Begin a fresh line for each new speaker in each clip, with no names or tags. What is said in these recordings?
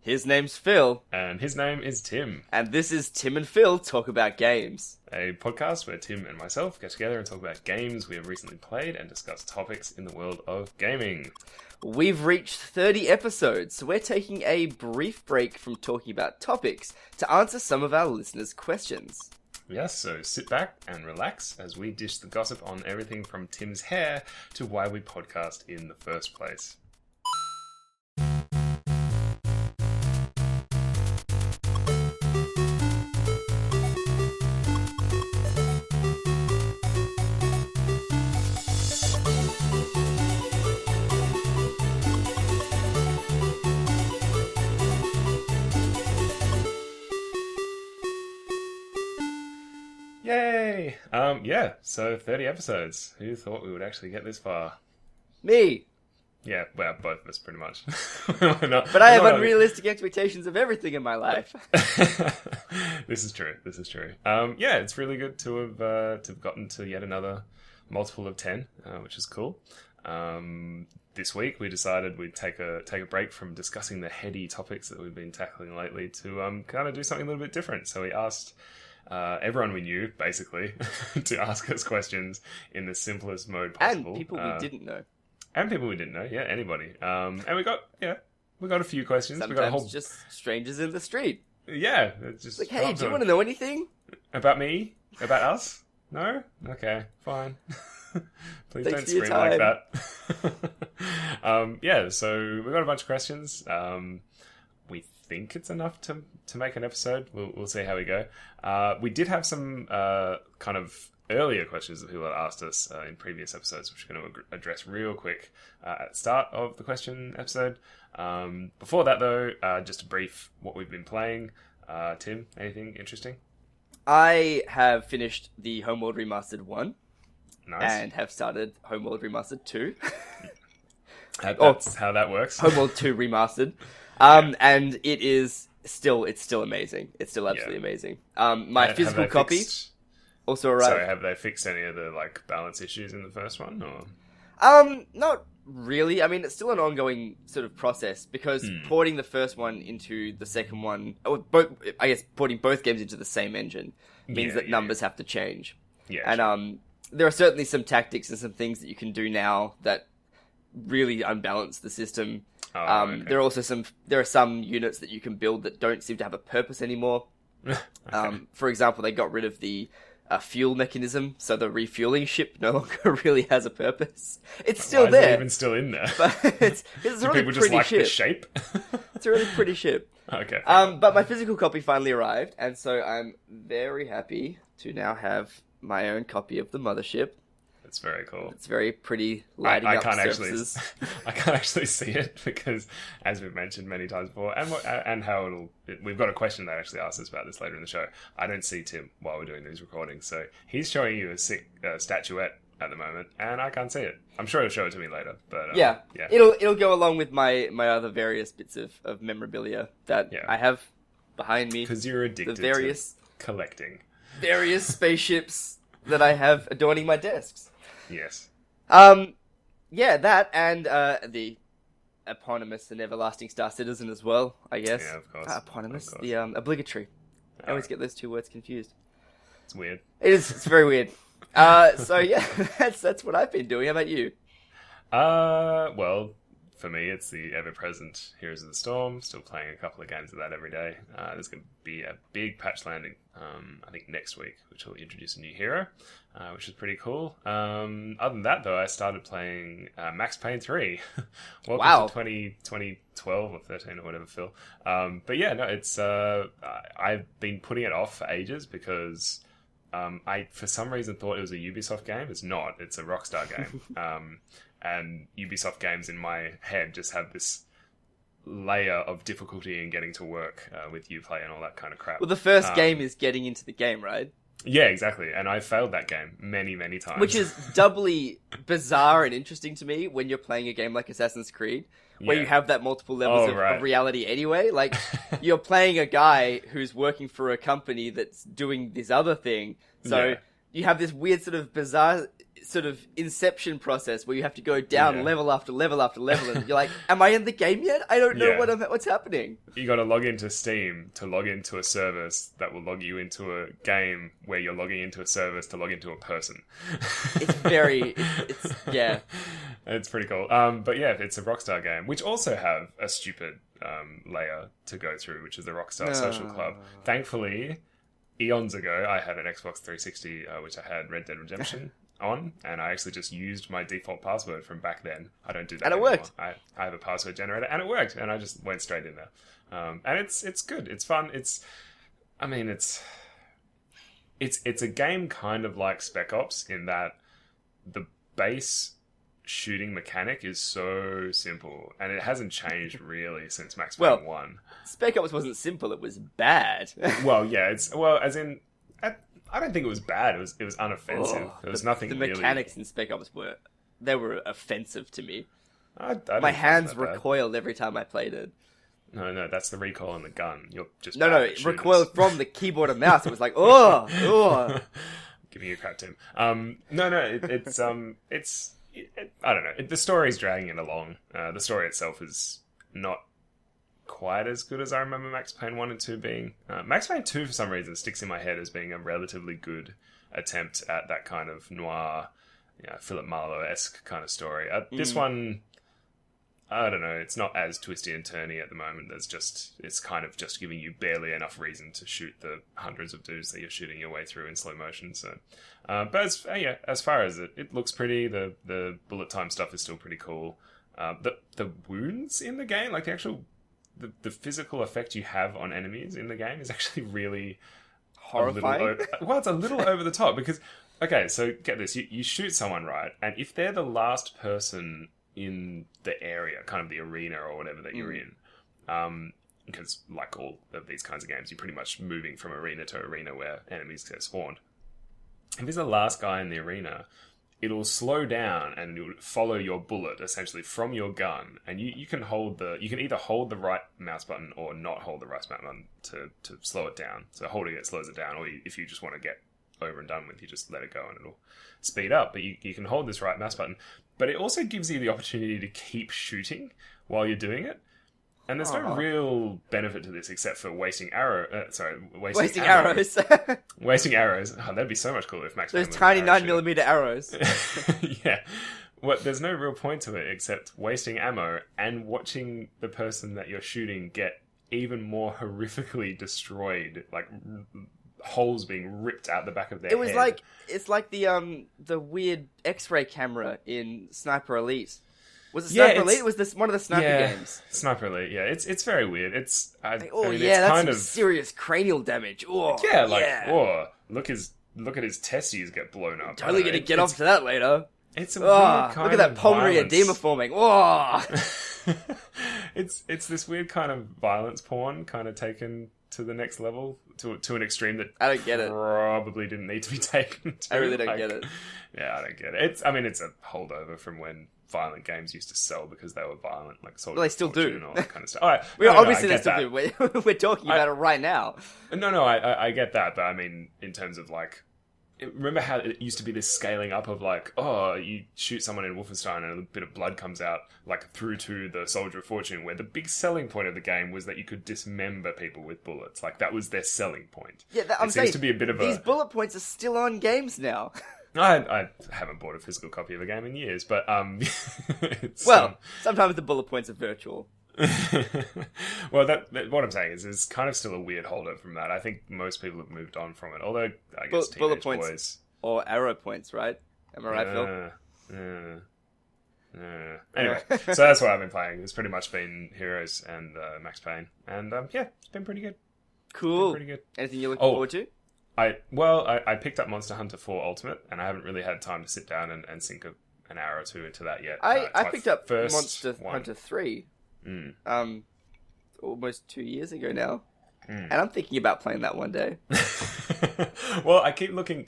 His name's Phill.
And his name is Tim.
And this is Tim and Phill Talk About Games.
A podcast where Tim and myself get together and talk about games we have recently played and discuss topics in the world of gaming.
We've reached 30 episodes, so we're taking a brief break from talking about topics to answer some of our listeners' questions.
Yes, so sit back and relax as we dish the gossip on everything from Tim's hair to why we podcast in the first place. Yay! So 30 episodes. Who thought we would actually get this far?
Me!
Yeah, well, both of us, pretty much.
But I have unrealistic expectations of everything in my life.
This is true. It's really good to have gotten to yet another multiple of 10, which is cool. This week we decided we'd take a break from discussing the heady topics that we've been tackling lately to kind of do something a little bit different. So we asked everyone we knew, basically, to ask us questions in the simplest mode possible.
And people we didn't know.
Yeah, anybody. And we got a few questions.
Sometimes
we got a whole...
just strangers in the street.
Yeah. It's just
like, hey, do you want to know anything?
About me? About us? No? Okay, fine. Please
Thanks
don't
for your
scream like
time.
that. So we got a bunch of questions. We think it's enough to make an episode. We'll see how we go. We did have some kind of earlier questions that people had asked us in previous episodes, which we're going to address real quick at the start of the question episode. Before that, though, just a brief what we've been playing. Tim, anything interesting?
I have finished the Homeworld Remastered 1.
Nice.
And have started Homeworld Remastered 2.
That's how that works.
Homeworld 2 Remastered. And it's still amazing. It's still absolutely amazing. My physical copy also arrived.
Sorry, have they fixed any of the balance issues in the first one, or?
Not really. I mean, it's still an ongoing sort of process because porting the first one into the second one, or porting both games into the same engine means that numbers have to change. Yeah. And there are certainly some tactics and some things that you can do now that really unbalance the system. Okay. There are some units that you can build that don't seem to have a purpose anymore. Okay. For example, they got rid of the fuel mechanism, so the refueling ship no longer really has a purpose. It's still there.
Why is it even still in there?
But it's a really
people
pretty
just like
ship.
the shape?
It's a really pretty ship.
Okay.
But my physical copy finally arrived, and so I'm very happy to now have my own copy of the mothership.
It's very cool.
It's very pretty, lighting up surfaces.
I can't actually see it because, as we've mentioned many times before, and how we've got a question that actually asks us about this later in the show. I don't see Tim while we're doing these recordings, so he's showing you a sick statuette at the moment, and I can't see it. I'm sure he'll show it to me later, but yeah,
it'll go along with my other various bits of memorabilia that I have behind me.
Because you're addicted to collecting
various spaceships that I have adorning my desks.
Yes.
That and the eponymous and everlasting Star Citizen as well, I guess.
Yeah, of course.
Eponymous, the obligatory. I always get those two words confused.
It's weird.
It is. It's very weird. That's what I've been doing. How about you?
Well, for me, it's the ever-present Heroes of the Storm. Still playing a couple of games of that every day. There's going to be a big patch landing, I think next week, which will introduce a new hero, which is pretty cool. Other than that, though, I started playing Max Payne 3. Welcome to 2012 or 13 or whatever, Phil. But yeah, no, it's I've been putting it off for ages because I, for some reason, thought it was a Ubisoft game. It's not. It's a Rockstar game. And Ubisoft games in my head just have this layer of difficulty in getting to work with Uplay and all that kind of crap.
Well, the first game is getting into the game, right?
Yeah, exactly. And I failed that game many, many times.
Which is doubly bizarre and interesting to me when you're playing a game like Assassin's Creed, where you have that multiple levels of reality anyway. Like, you're playing a guy who's working for a company that's doing this other thing. So you have this weird sort of bizarre sort of inception process where you have to go down level after level after level, and you're like, am I in the game yet? I don't know what's happening.
You got to log into Steam to log into a service that will log you into a game where you're logging into a service to log into a person.
It's
pretty cool. But yeah, it's a Rockstar game, which also have a stupid layer to go through, which is the Rockstar Social Club. Thankfully, eons ago, I had an Xbox 360, which I had Red Dead Redemption on, and I actually just used my default password from back then. I don't do that anymore.
And it worked.
I have a password generator, and it worked, and I just went straight in there. And it's good. It's fun. It's a game kind of like Spec Ops in that the base shooting mechanic is so simple, and it hasn't changed really since Max Payne 1.
Spec Ops wasn't simple, it was bad.
I don't think it was bad. It was unoffensive. There was nothing really...
The mechanics in Spec Ops were offensive to me.
My
hands recoiled every time I played it.
No, that's the recoil on the gun. You're just
it recoiled from the keyboard and mouse. It was like, oh.
Giving you a crap, Tim. It's I don't know. The story's dragging it along. The story itself is not quite as good as I remember Max Payne 1 and 2 being. Max Payne 2, for some reason, sticks in my head as being a relatively good attempt at that kind of noir, Philip Marlowe-esque kind of story. This one, I don't know, it's not as twisty and turny at the moment. It's kind of just giving you barely enough reason to shoot the hundreds of dudes that you're shooting your way through in slow motion. So, but as far as it looks pretty, the bullet time stuff is still pretty cool. The wounds in the game, like the actual the physical effect you have on enemies in the game is actually really
horrifying.
It's a little over the top because, okay, so get this, you shoot someone, right? And if they're the last person in the area, kind of the arena or whatever that you're in, because like all of these kinds of games, you're pretty much moving from arena to arena where enemies get spawned. If he's the last guy in the arena, it'll slow down and it'll follow your bullet essentially from your gun, and you can either hold the right mouse button or not hold the right mouse button to slow it down. So holding it slows it down, or if you just want to get over and done with, you just let it go and it'll speed up. But you can hold this right mouse button, but it also gives you the opportunity to keep shooting while you're doing it. And there's no real benefit to this except for wasting arrows. Wasting arrows. Wasting arrows. Oh, that'd be so much cooler if Max Payne
those tiny 9mm arrows.
Yeah. There's no real point to it except wasting ammo and watching the person that you're shooting get even more horrifically destroyed, like holes being ripped out the back of their head.
It's like the weird X-ray camera in Sniper Elite. Was it Sniper Elite? Was this one of the Sniper games?
Sniper Elite. Yeah, it's very weird. It's
that's kind of serious cranial damage. Look
at his testes get blown up.
Totally going to get off to that later.
It's a weird kind of
look at that pulmonary edema forming. Oh.
It's this weird kind of violence porn, kind of taken to the next level, to an extreme that
I don't get it.
Probably didn't need to be taken to.
I really don't get it.
Yeah, I don't get it. It's a holdover from when violent games used to sell because they were violent, like
they still do,
and all that kind of stuff. All right,
obviously they still do. We're talking about it right now.
No, I get that, but I mean, in terms of like, remember how it used to be this scaling up of like, you shoot someone in Wolfenstein and a bit of blood comes out, like through to the Soldier of Fortune, where the big selling point of the game was that you could dismember people with bullets. Like that was their selling point.
Yeah, I'm saying seems to be a bit of these bullet points are still on games now.
I haven't bought a physical copy of a game in years, but
sometimes the bullet points are virtual.
Well, what I'm saying is there's kind of still a weird holdover from that. I think most people have moved on from it, although I guess
bullet points
boys
or arrow points, right? Am I right, Phil?
Anyway, so that's what I've been playing. It's pretty much been Heroes and Max Payne, and it's been pretty good.
Cool.
Pretty good.
Anything you're looking forward to?
I picked up Monster Hunter 4 Ultimate, and I haven't really had time to sit down and sink an hour or two into that yet.
I picked up Monster Hunter 3 almost 2 years ago now, and I'm thinking about playing that one day.
Well, I keep looking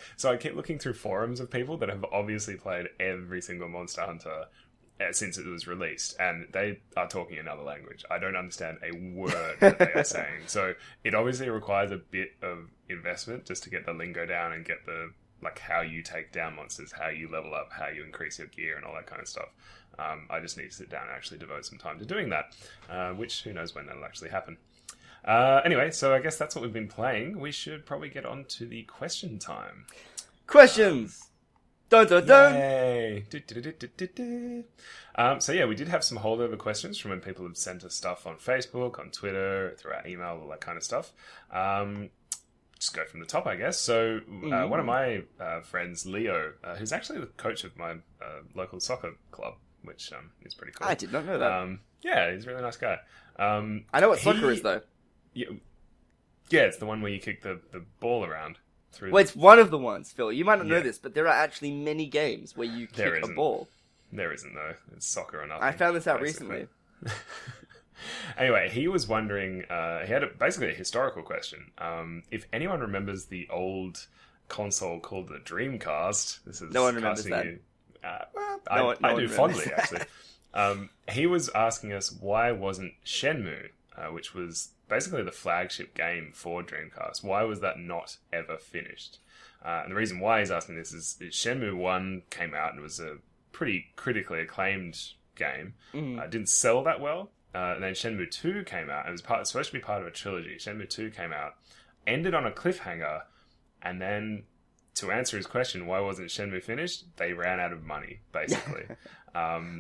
through forums of people that have obviously played every single Monster Hunter since it was released, and they are talking another language. I don't understand a word that they are saying. So it obviously requires a bit of investment just to get the lingo down and get the like how you take down monsters, how you level up, how you increase your gear, and all that kind of stuff. I just need to sit down and actually devote some time to doing that, which who knows when that'll actually happen. Anyway, so I guess that's what we've been playing. We should probably get on to the question time.
Questions! Dun dun dun!
Yay! So yeah, we did have some holdover questions from when people have sent us stuff on Facebook, on Twitter, through our email, all that kind of stuff. Just go from the top, I guess. So one of my friends, Leo, who's actually the coach of my local soccer club, which is pretty cool.
I did not know that.
Yeah, he's a really nice guy.
I know what soccer is, though.
Yeah, it's the one where you kick the ball around.
Well, it's one of the ones, Phil. You might not know this, but there are actually many games where you kick a ball.
There isn't, though. It's soccer or nothing.
I found this out
basically.
recently.
Anyway, he was wondering, he had basically a historical question. If anyone remembers the old console called the Dreamcast, this is
no one remembers that.
I do fondly, actually. He was asking us why wasn't Shenmue, which was basically the flagship game for Dreamcast, why was that not ever finished? And the reason why he's asking this is Shenmue 1 came out and it was a pretty critically acclaimed game. Didn't sell that well. And then Shenmue 2 came out. It was supposed to be part of a trilogy. Shenmue 2 came out, ended on a cliffhanger, and then, to answer his question, why wasn't Shenmue finished? They ran out of money, basically.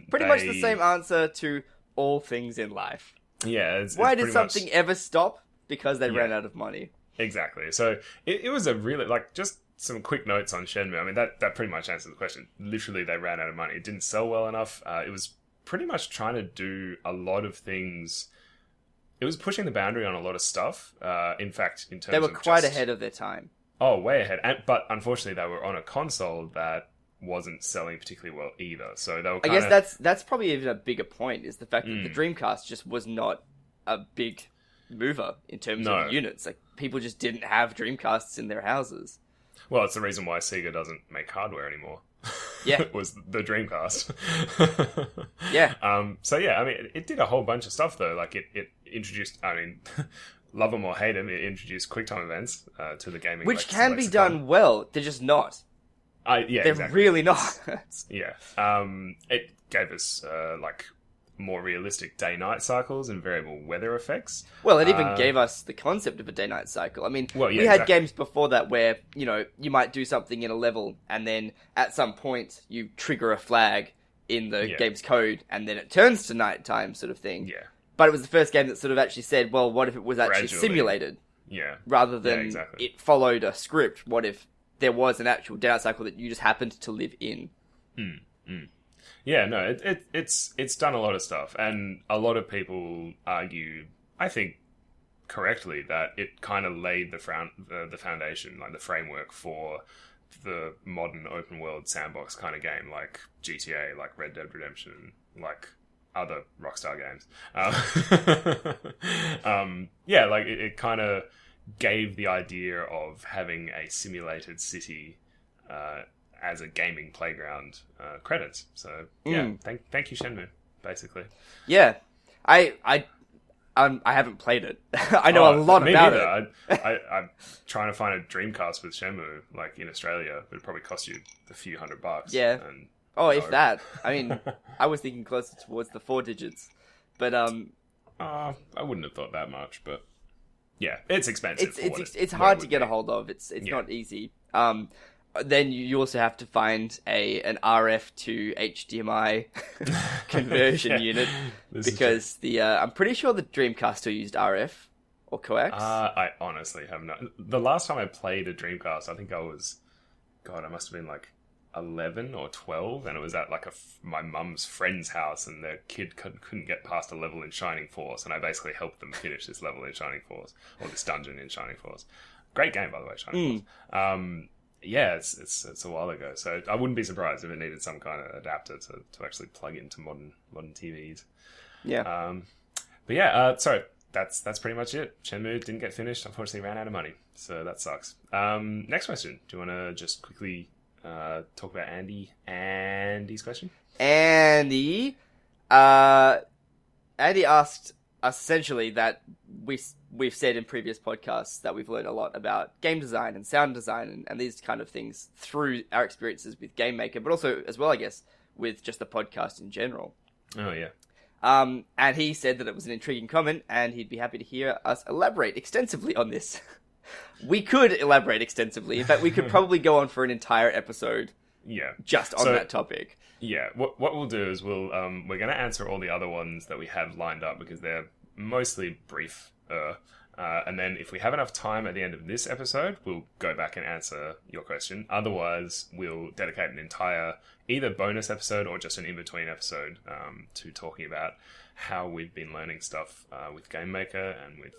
Pretty much the same answer to all things in life.
Yeah.
Why did something ever stop? Because they ran out of money.
Exactly. So it was a really, just some quick notes on Shenmue. I mean, that pretty much answers the question. Literally, they ran out of money. It didn't sell well enough. It was pretty much trying to do a lot of things. It was pushing the boundary on a lot of stuff. In fact, in terms of
they were quite ahead of their time.
Oh, way ahead. But unfortunately, they were on a console that wasn't selling particularly well either. So they were
I guess that's probably even a bigger point, is the fact that the Dreamcast just was not a big mover in terms of units. Like, people just didn't have Dreamcasts in their houses.
Well, it's the reason why Sega doesn't make hardware anymore.
Yeah.
It was the Dreamcast.
Yeah.
So yeah, I mean, it did a whole bunch of stuff though. Like it introduced, I mean, love them or hate them, it introduced QuickTime events to the gaming.
Which can be done well. They're just not.
Yeah,
they're
exactly.
really not.
Yeah. It gave us more realistic day-night cycles and variable weather effects.
Well, it even gave us the concept of a day-night cycle. I mean, we had games before that where, you might do something in a level and then at some point you trigger a flag in the game's code and then it turns to nighttime sort of thing.
Yeah.
But it was the first game that sort of actually said, well, what if it was actually simulated?
Yeah.
Rather than it followed a script. What if there was an actual day-night cycle that you just happened to live in?
Yeah, no, it's done a lot of stuff, and a lot of people argue, I think correctly, that it kind of laid the foundation, like the framework for the modern open world sandbox kind of game, like GTA, like Red Dead Redemption, like other Rockstar games. Yeah, like it kind of gave the idea of having a simulated city as a gaming playground credits. So yeah, thank you Shenmue, basically.
Yeah, I haven't played it. I know a lot about it.
I'm trying to find a Dreamcast with Shenmue, like in Australia, but it'd probably cost you a few $100.
Yeah. And, if that. I mean, I was thinking closer towards the 4 digits, but
I wouldn't have thought that much, but yeah, it's expensive.
It's hard to get a hold of. It's not easy. Then you also have to find an RF to HDMI conversion unit, because I'm pretty sure the Dreamcast still used RF or coax.
I honestly have not. The last time I played a Dreamcast, I think I must have been like 11 or 12, and it was at like my mum's friend's house, and their kid couldn't get past a level in Shining Force, and I basically helped them finish this level in Shining Force, or this dungeon in Shining Force. Great game, by the way, Shining Force. Yeah, it's a while ago, so I wouldn't be surprised if it needed some kind of adapter to actually plug into modern TVs.
Yeah.
But yeah, sorry, that's pretty much it. Shenmue didn't get finished, unfortunately ran out of money, so that sucks. Next question. Do you want to just quickly talk about Andy's question?
Andy asked, essentially that we've said in previous podcasts that we've learned a lot about game design and sound design and these kind of things through our experiences with Game Maker, but also as well, I guess, with just the podcast in general.
Oh, yeah.
And he said that it was an intriguing comment, and he'd be happy to hear us elaborate extensively on this. We could elaborate extensively. In fact, we could probably go on for an entire episode just on that topic.
Yeah, what we'll do is we're going to answer all the other ones that we have lined up because they're mostly brief. And then if we have enough time at the end of this episode, we'll go back and answer your question. Otherwise, we'll dedicate an entire either bonus episode or just an in-between episode to talking about how we've been learning stuff with Game Maker and with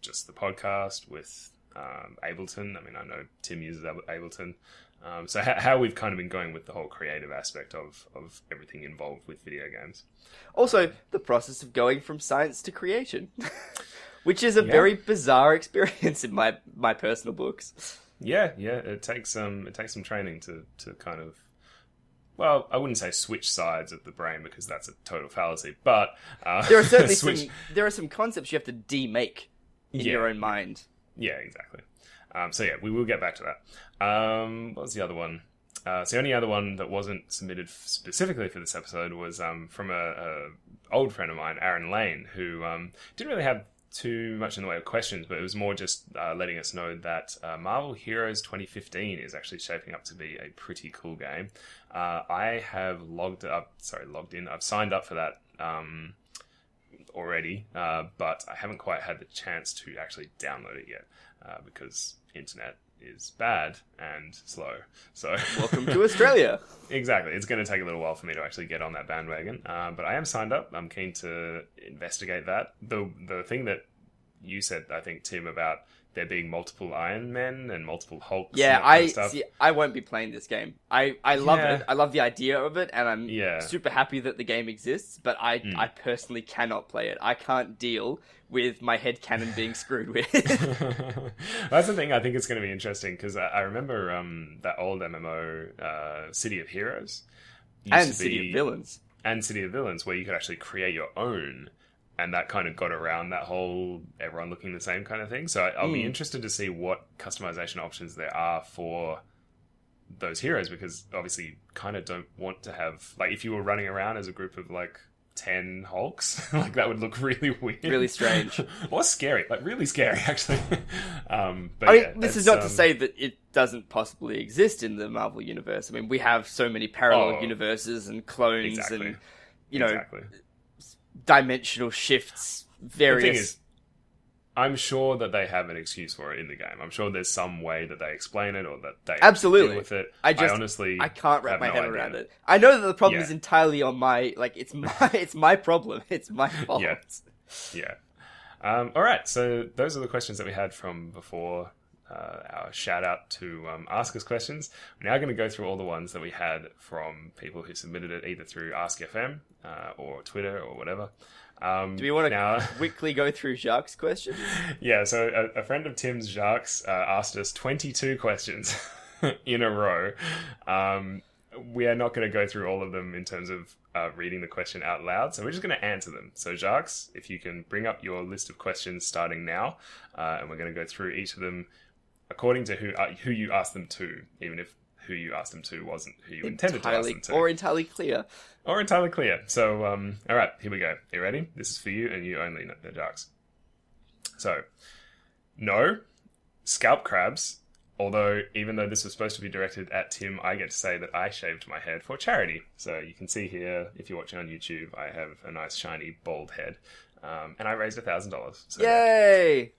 just the podcast, with Ableton. I mean, I know Tim uses Ableton. So how we've kind of been going with the whole creative aspect of everything involved with video games.
Also, the process of going from science to creation, which is a very bizarre experience in my personal books.
Yeah, it takes some training to kind of, well, I wouldn't say switch sides of the brain because that's a total fallacy, but
there are certainly some concepts you have to demake in your own mind.
Yeah, exactly. So yeah, we will get back to that. What was the other one? So the only other one that wasn't submitted specifically for this episode was from a old friend of mine, Aaron Lane, who didn't really have too much in the way of questions, but it was more just letting us know that Marvel Heroes 2015 is actually shaping up to be a pretty cool game. I have logged in. I've signed up for that already, but I haven't quite had the chance to actually download it yet because internet is bad and slow. So
welcome to Australia.
Exactly. It's going to take a little while for me to actually get on that bandwagon. But I am signed up. I'm keen to investigate that. The thing that you said, I think, Tim, about there being multiple Iron Men and multiple Hulks.
Yeah,
and stuff.
I won't be playing this game. I love it. I love the idea of it, and I'm super happy that the game exists, but I personally cannot play it. I can't deal with my headcanon being screwed with.
That's the thing. I think it's going to be interesting, because I remember that old MMO, City of Heroes.
And City of Villains.
And City of Villains, where you could actually create your own. And that kind of got around that whole everyone looking the same kind of thing. So I'll be interested to see what customization options there are for those heroes, because obviously you kind of don't want to have, like, if you were running around as a group of like 10 Hulks, like that would look really weird.
Really strange.
Or scary, like really scary actually. But
I mean, this is not to say that it doesn't possibly exist in the Marvel universe. I mean, we have so many parallel universes and clones and, you know, dimensional shifts, various...
The thing is, I'm sure that they have an excuse for it in the game. I'm sure there's some way that they explain it or that they deal with it. I
can't wrap my head around it. I know that the problem is entirely on my... Like, it's my problem. It's my fault.
Yeah. All right, so those are the questions that we had from before our shout out to Ask Us Questions. We're now going to go through all the ones that we had from people who submitted it either through Ask FM or Twitter or whatever.
Do we want to quickly go through Jacques' questions?
Yeah, so a friend of Tim's, Jacques, asked us 22 questions in a row. We are not going to go through all of them in terms of reading the question out loud, so we're just going to answer them. So Jacques, if you can bring up your list of questions starting now, and we're going to go through each of them according to who you asked them to, even if who you asked them to wasn't who you intended to ask them to.
Or entirely clear.
So, all right, here we go. Are you ready? This is for you and you only, Jacques. So, no, scalp crabs. Although, even though this was supposed to be directed at Tim, I get to say that I shaved my head for charity. So you can see here, if you're watching on YouTube, I have a nice, shiny, bald head. And I raised $1,000. So,
yay!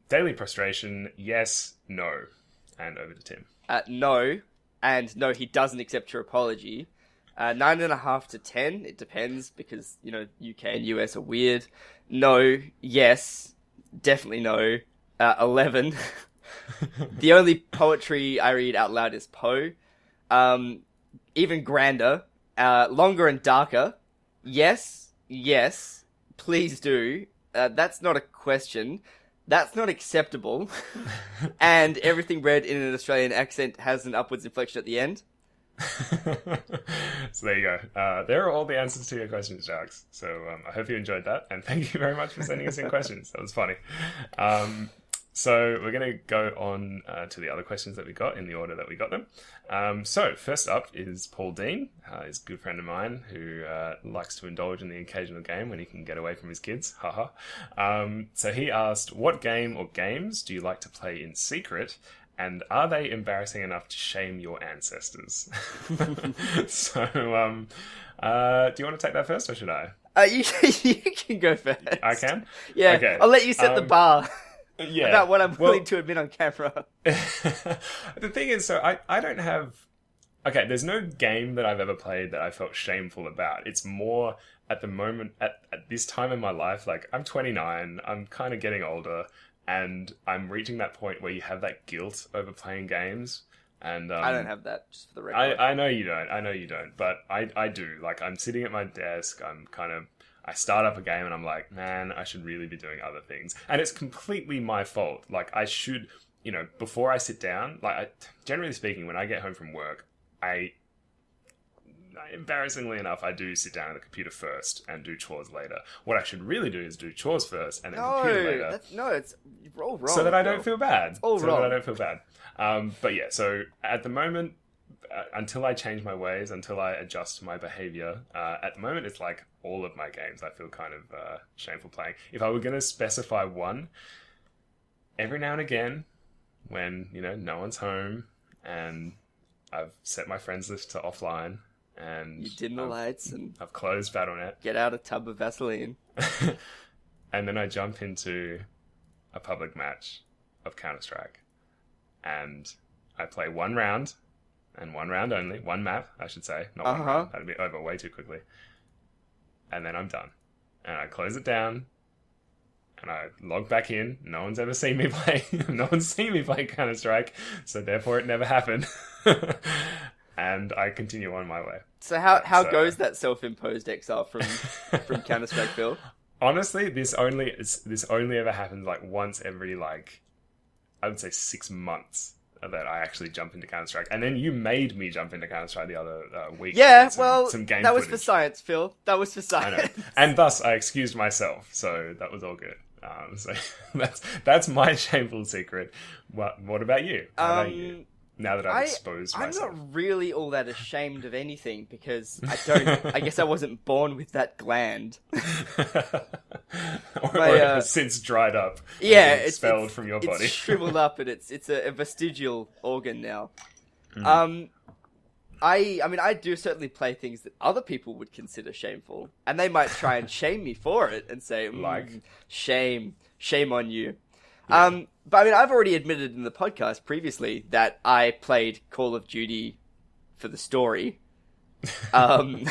Daily prostration, yes, no. And over to Tim.
No. And no, he doesn't accept your apology. 9.5 to 10, it depends, because, you know, UK and US are weird. No, yes, definitely no. 11. The only poetry I read out loud is Poe. Even grander. Longer and darker. Yes, please do. That's not a question. That's not acceptable. And everything read in an Australian accent has an upwards inflection at the end.
So there you go. There are all the answers to your questions, Sharks. So I hope you enjoyed that, and thank you very much for sending us in questions. That was funny. So we're going to go on to the other questions that we got in the order that we got them. So first up is Paul Dean. He's a good friend of mine who likes to indulge in the occasional game when he can get away from his kids. Haha. So he asked, what game or games do you like to play in secret? And are they embarrassing enough to shame your ancestors? So, do you want to take that first, or should I?
You can go first.
I can?
Yeah,
okay.
I'll let you set the bar.
Yeah.
About what I'm willing to admit on camera.
The thing is, so I don't have... Okay, there's no game that I've ever played that I felt shameful about. It's more at the moment, at this time in my life, like, I'm 29, I'm kind of getting older, and I'm reaching that point where you have that guilt over playing games. And
I don't have that, just for the record.
I know you don't, but I do. Like, I'm sitting at my desk, I start up a game and I'm like, man, I should really be doing other things. And it's completely my fault. Like, I should, before I sit down, generally speaking, when I get home from work, embarrassingly enough, I do sit down at the computer first and do chores later. What I should really do is do chores first and then computer later.
You're all wrong.
So that I don't feel bad.
All wrong.
That I don't feel bad. But yeah, so at the moment, until I change my ways, until I adjust my behavior, at the moment it's like all of my games I feel kind of shameful playing. If I were going to specify one, every now and again, when, no one's home and I've set my friends list to offline and...
You dim the lights and...
I've closed Battle.net.
Get out a tub of Vaseline.
And then I jump into a public match of Counter-Strike. And I play one round, and one round only, one map, I should say, not one round. That'd be over way too quickly. And then I'm done. And I close it down, and I log back in. No one's ever seen me play. No one's seen me play Counter-Strike, so therefore it never happened. And I continue on my way.
So how goes that self-imposed exile from Counter-Strike, Phill?
Honestly, this only ever happens like once every I would say 6 months that I actually jump into Counter-Strike. And then you made me jump into Counter-Strike the other week.
Yeah,
some game
that was
footage.
for science, Phill. That was for science.
I know. And thus, I excused myself. So that was all good. So that's my shameful secret. What about you? How about you? Now that I've exposed myself.
I'm not really all that ashamed of anything because I guess I wasn't born with that gland.
or it has since dried up.
Yeah,
it's expelled from your body.
It's shriveled up and it's a vestigial organ now.
Mm.
I do certainly play things that other people would consider shameful, and they might try and shame me for it and say, shame on you. Yeah. But I've already admitted in the podcast previously that I played Call of Duty for the story. I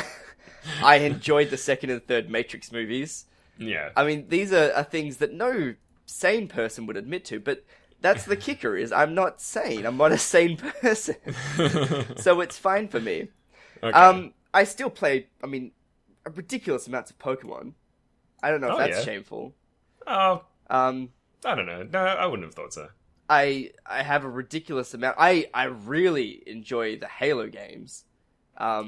enjoyed the second and third Matrix movies.
Yeah.
These are things that no sane person would admit to, but that's the kicker is I'm not sane. I'm not a sane person. So it's fine for me. Okay. I still play, ridiculous amounts of Pokemon. I don't know if that's shameful.
Oh. I don't know. No, I wouldn't have thought so.
I have a ridiculous amount. I really enjoy the Halo games. I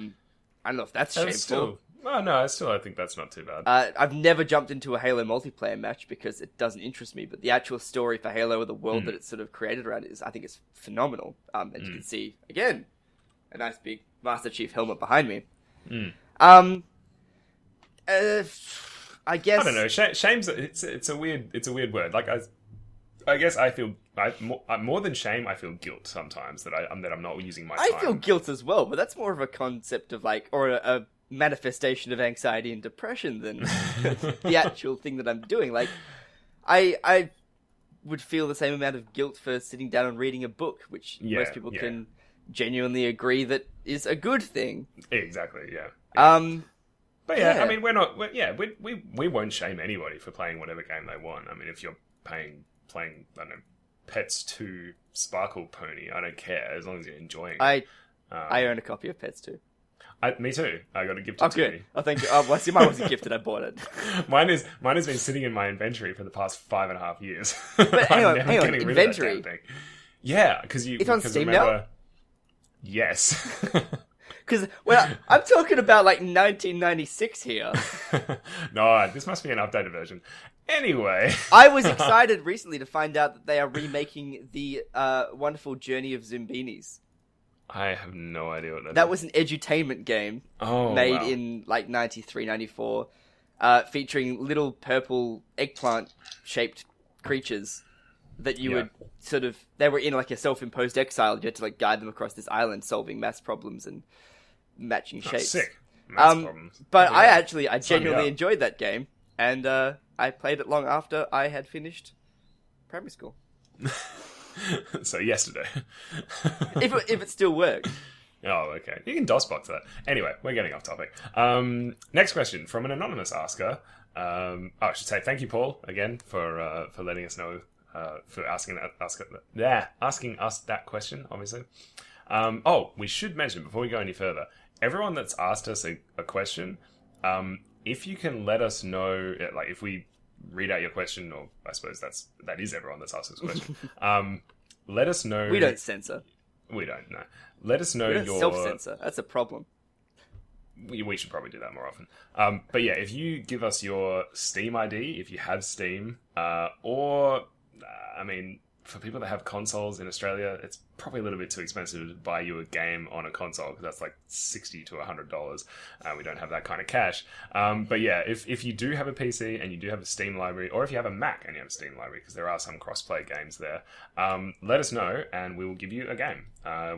don't know if that's shameful.
I think that's not too bad.
I've never jumped into a Halo multiplayer match because it doesn't interest me, but the actual story for Halo or the world that it's sort of created around I think it's phenomenal. And you can see, again, a nice big Master Chief helmet behind me. I guess
I don't know. Shame's it's a weird word. Like I guess I feel more than shame. I feel guilt sometimes that I'm not using my time.
I feel guilt as well, but that's more of a concept of or a manifestation of anxiety and depression than the actual thing that I'm doing. Like I would feel the same amount of guilt for sitting down and reading a book, which most people can genuinely agree that is a good thing.
Exactly. Yeah. But
yeah.
We won't shame anybody for playing whatever game they want. If you're playing, I don't know, Pets 2 Sparkle Pony, I don't care as long as you're enjoying it.
I own a copy of Pets 2.
Me too. I got a gifted to me.
Oh, thank you. Well, see, mine wasn't gifted. I bought it.
Mine has been sitting in my inventory for the past 5.5 years.
But hang on, inventory.
Yeah, because
it's on Steam now.
Yes.
Because, well, I'm talking about like 1996 here.
No, this must be an updated version. Anyway.
I was excited recently to find out that they are remaking the wonderful Journey of Zumbinis.
I have no idea what
that was an edutainment game made in like 93, 94, featuring little purple eggplant-shaped creatures that you would sort of... They were in like a self-imposed exile. You had to like guide them across this island, solving maths problems and matching shapes.
Sick. Maths problems.
But I genuinely enjoyed that game, and I played it long after I had finished primary school.
So yesterday.
if it still works.
Oh, okay. You can DOSBox that. Anyway, we're getting off topic. Next question from an anonymous asker. I should say thank you, Paul, again for letting us know, for asking us that question. Obviously. We should mention before we go any further, everyone that's asked us a question, if you can let us know, like if we read out your question, or I suppose that is everyone that's asked us a question. Let us know.
We don't censor.
We don't know. Let us know
we don't
your
self-censor. That's a problem.
We should probably do that more often. But yeah, if you give us your Steam ID, if you have Steam, or I mean, for people that have consoles in Australia, it's probably a little bit too expensive to buy you a game on a console, because that's like $60 to $100. We don't have that kind of cash. But yeah, if you do have a PC and you do have a Steam library, or if you have a Mac and you have a Steam library, because there are some cross-play games there, let us know and we will give you a game.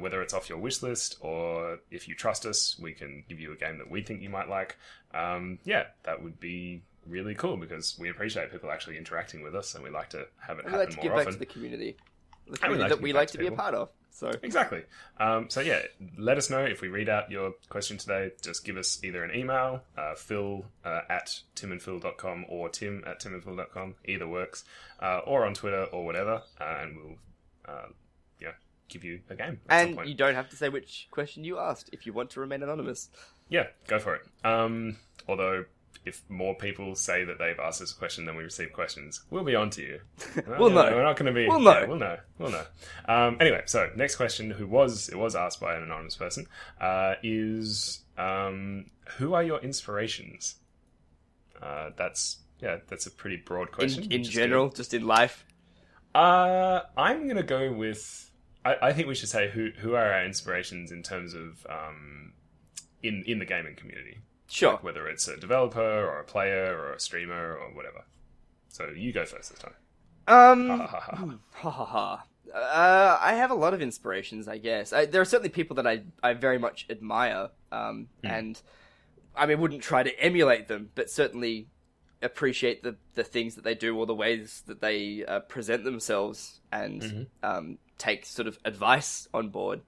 Whether it's off your wish list, or if you trust us, we can give you a game that we think you might like. That would be really cool, because we appreciate people actually interacting with us, and we like to have it happen more often.
We like to give back to the community that we like to be a part of. So
exactly. Let us know if we read out your question today. Just give us either an email, Phill at timandphill.com, or Tim at timandphill.com. Either works, or on Twitter or whatever, and we'll give you a game.
And you don't have to say which question you asked if you want to remain anonymous.
Yeah, go for it. Although, if more people say that they've asked us a question than we receive questions, we'll be on to you.
We'll know.
We're not going to be...
We'll know.
Yeah, we'll know. Anyway, so next question, it was asked by an anonymous person, is who are your inspirations? That's a pretty broad question.
In general, just in life?
I'm going to go with... I think we should say who are our inspirations in terms of in the gaming community.
Sure.
Like whether it's a developer or a player or a streamer or whatever. So you go first this time.
I have a lot of inspirations, I guess. There are certainly people that I very much admire, and I mean, wouldn't try to emulate them, but certainly appreciate the things that they do, or the ways that they present themselves, and take sort of advice on board.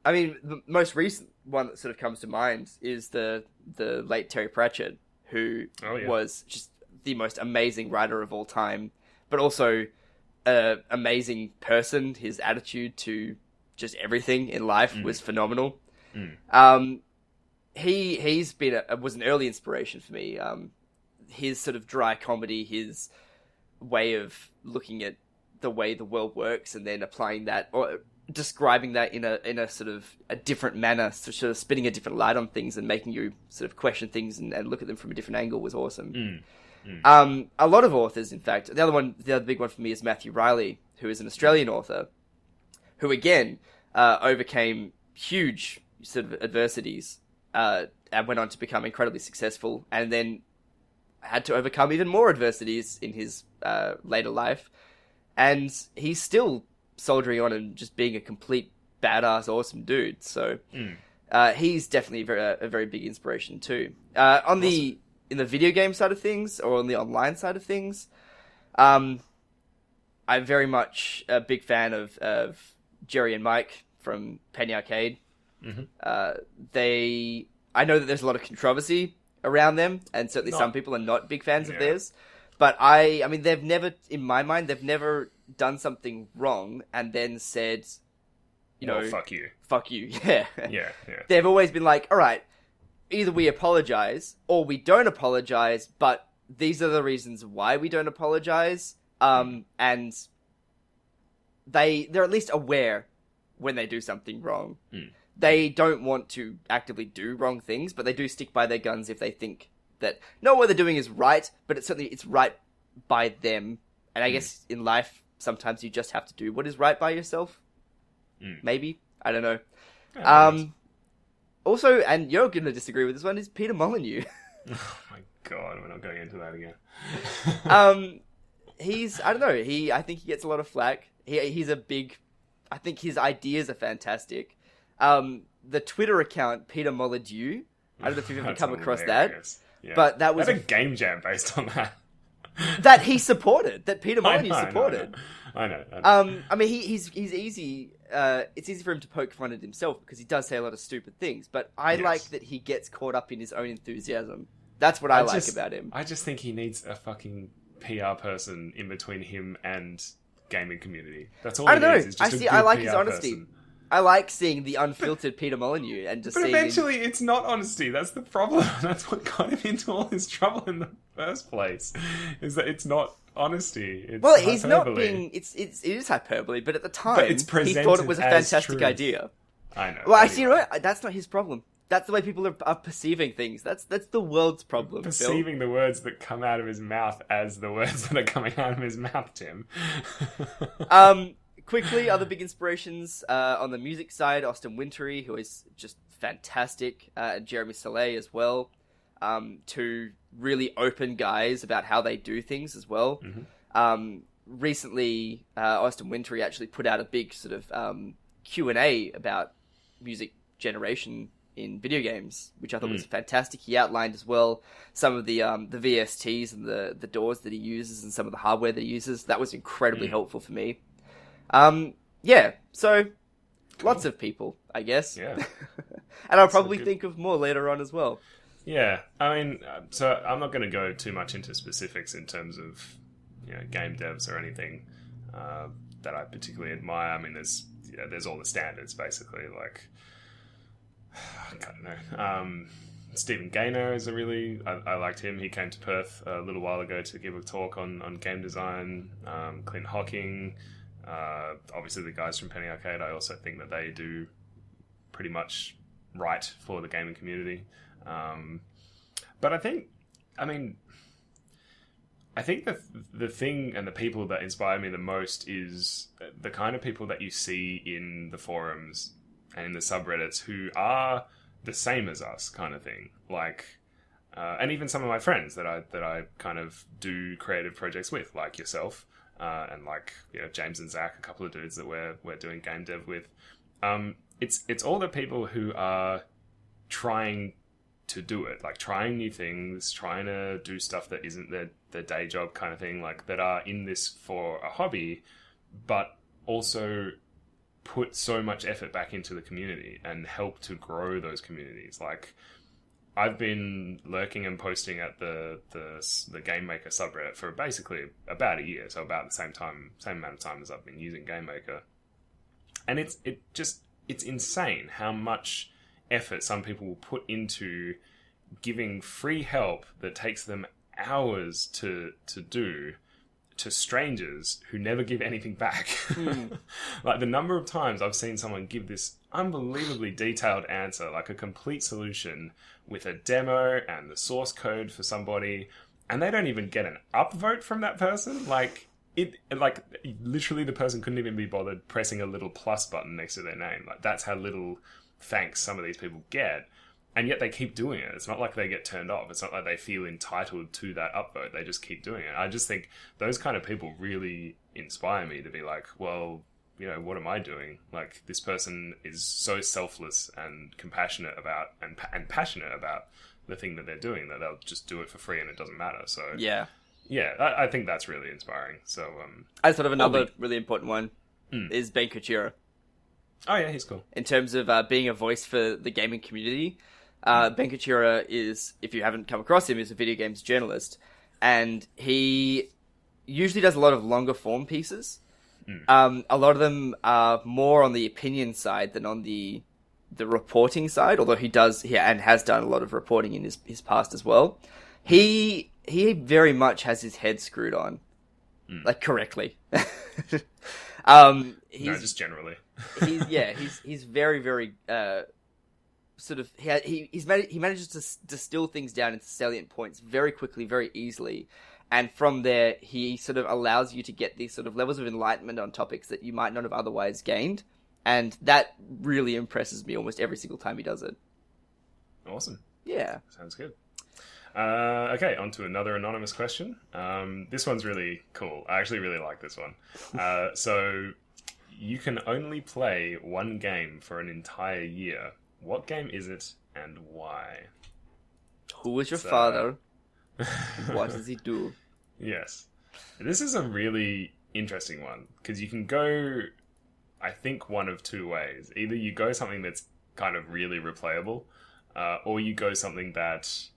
I mean, the most recent one that sort of comes to mind is the late Terry Pratchett, who was just the most amazing writer of all time, but also an amazing person. His attitude to just everything in life was phenomenal. He's been was an early inspiration for me. His sort of dry comedy, his way of looking at the way the world works, and then applying that, or describing that in a sort of a different manner, sort of spinning a different light on things and making you sort of question things and look at them from a different angle, was awesome. A lot of authors, in fact. The other big one for me is Matthew Riley, who is an Australian author, who again overcame huge sort of adversities and went on to become incredibly successful, and then had to overcome even more adversities in his later life, and he's still soldiering on and just being a complete badass, awesome dude. So he's definitely a very big inspiration too. In the video game side of things, or on the online side of things, I'm very much a big fan of Jerry and Mike from Penny Arcade. I know that there's a lot of controversy around them, and certainly some people are not big fans of theirs. But I mean, they've never, in my mind, they've done something wrong and then said,
fuck you.
Fuck you, yeah.
Yeah.
They've always been like, all right, either we apologize or we don't apologize, but these are the reasons why we don't apologize. And they're at least aware when they do something wrong.
Mm.
They don't want to actively do wrong things, but they do stick by their guns if they think that not what they're doing is right, but it's right by them. And I guess in life, sometimes you just have to do what is right by yourself. Maybe. I don't know.
Yeah,
also, and you're going to disagree with this one, is Peter Molyneux.
Oh my god, we're not going into that again.
I don't know, I think he gets a lot of flack. He's a big, I think his ideas are fantastic. The Twitter account, Peter Molyneux, I don't know if you've ever come across that.
Yeah.
But that was
a game jam based on that.
That he supported, that Peter Molyneux supported.
I know.
I mean, he's easy. It's easy for him to poke fun at himself because he does say a lot of stupid things. But I like that he gets caught up in his own enthusiasm. That's what I like about him.
I just think he needs a fucking PR person in between him and gaming community. That's all. I don't know.
I like his honesty. Person. I like seeing the unfiltered Peter Molyneux and just. But
eventually, it's not honesty. That's the problem. That's what got him into all his trouble in the first place. Is that it's not honesty. It's hyperbole.
He's not being. It is hyperbole, but at the time, he thought it was a fantastic idea.
I know.
Well, you know what? That's not his problem. That's the way people are perceiving things. That's the world's problem.
Perceiving
Phil.
The words that come out of his mouth as the words that are coming out of his mouth, Tim.
Quickly, other big inspirations on the music side, Austin Wintory, who is just fantastic, and Jeremy Soleil as well. Two really open guys about how they do things as well. Mm-hmm. Recently, Austin Wintory actually put out a big sort of Q&A about music generation in video games, which I thought was fantastic. He outlined as well some of the VSTs and the doors that he uses and some of the hardware that he uses. That was incredibly helpful for me. So lots of people, I guess.
Yeah.
And I'll probably think of more later on as well.
Yeah. I mean, so I'm not going to go too much into specifics in terms of, game devs or anything, that I particularly admire. I mean, there's all the standards basically, like, I don't know. Stephen Gaynor is I liked him. He came to Perth a little while ago to give a talk on game design. Clint Hocking, obviously the guys from Penny Arcade, I also think that they do pretty much right for the gaming community. But I think the thing and the people that inspire me the most is the kind of people that you see in the forums and in the subreddits who are the same as us, kind of thing. Like, and even some of my friends that I kind of do creative projects with, like yourself. And like James and Zach, a couple of dudes that we're doing game dev with. It's all the people who are trying to do it, like trying new things, trying to do stuff that isn't their day job kind of thing, like that are in this for a hobby, but also put so much effort back into the community and help to grow those communities. Like, I've been lurking and posting at the Game Maker subreddit for basically about a year, so about the same amount of time as I've been using Game Maker. And it's insane how much effort some people will put into giving free help that takes them hours to do to strangers who never give anything back. Like, the number of times I've seen someone give this unbelievably detailed answer, like a complete solution with a demo and the source code for somebody, and they don't even get an upvote from that person. Like, literally the person couldn't even be bothered pressing a little plus button next to their name. Like, that's how little thanks some of these people get. And yet they keep doing it. It's not like they get turned off. It's not like they feel entitled to that upvote. They just keep doing it. I just think those kind of people really inspire me to be like, well, what am I doing? Like, this person is so selfless and compassionate about and passionate about the thing that they're doing that they'll just do it for free and it doesn't matter. So yeah, I think that's really inspiring. So
I sort of another really important one is Ben Kuchera.
Oh yeah, he's cool.
In terms of being a voice for the gaming community, Ben Kuchera is, if you haven't come across him, is a video games journalist, and he usually does a lot of longer form pieces. A lot of them are more on the opinion side than on the reporting side, although he has done a lot of reporting in his past as well. He very much has his head screwed on. like correctly.
No, just generally.
he's very, very sort of he manages to distill things down into salient points very quickly, very easily, and from there he sort of allows you to get these sort of levels of enlightenment on topics that you might not have otherwise gained, and that really impresses me almost every single time he does it.
Awesome.
Yeah,
sounds good. Okay, on to another anonymous question. This one's really cool. I actually really like this one. So, you can only play one game for an entire year. What game is it, and why?
Who is your father? What does he do?
Yes. This is a really interesting one, because you can go, I think, one of two ways. Either you go something that's kind of really replayable, or you go something that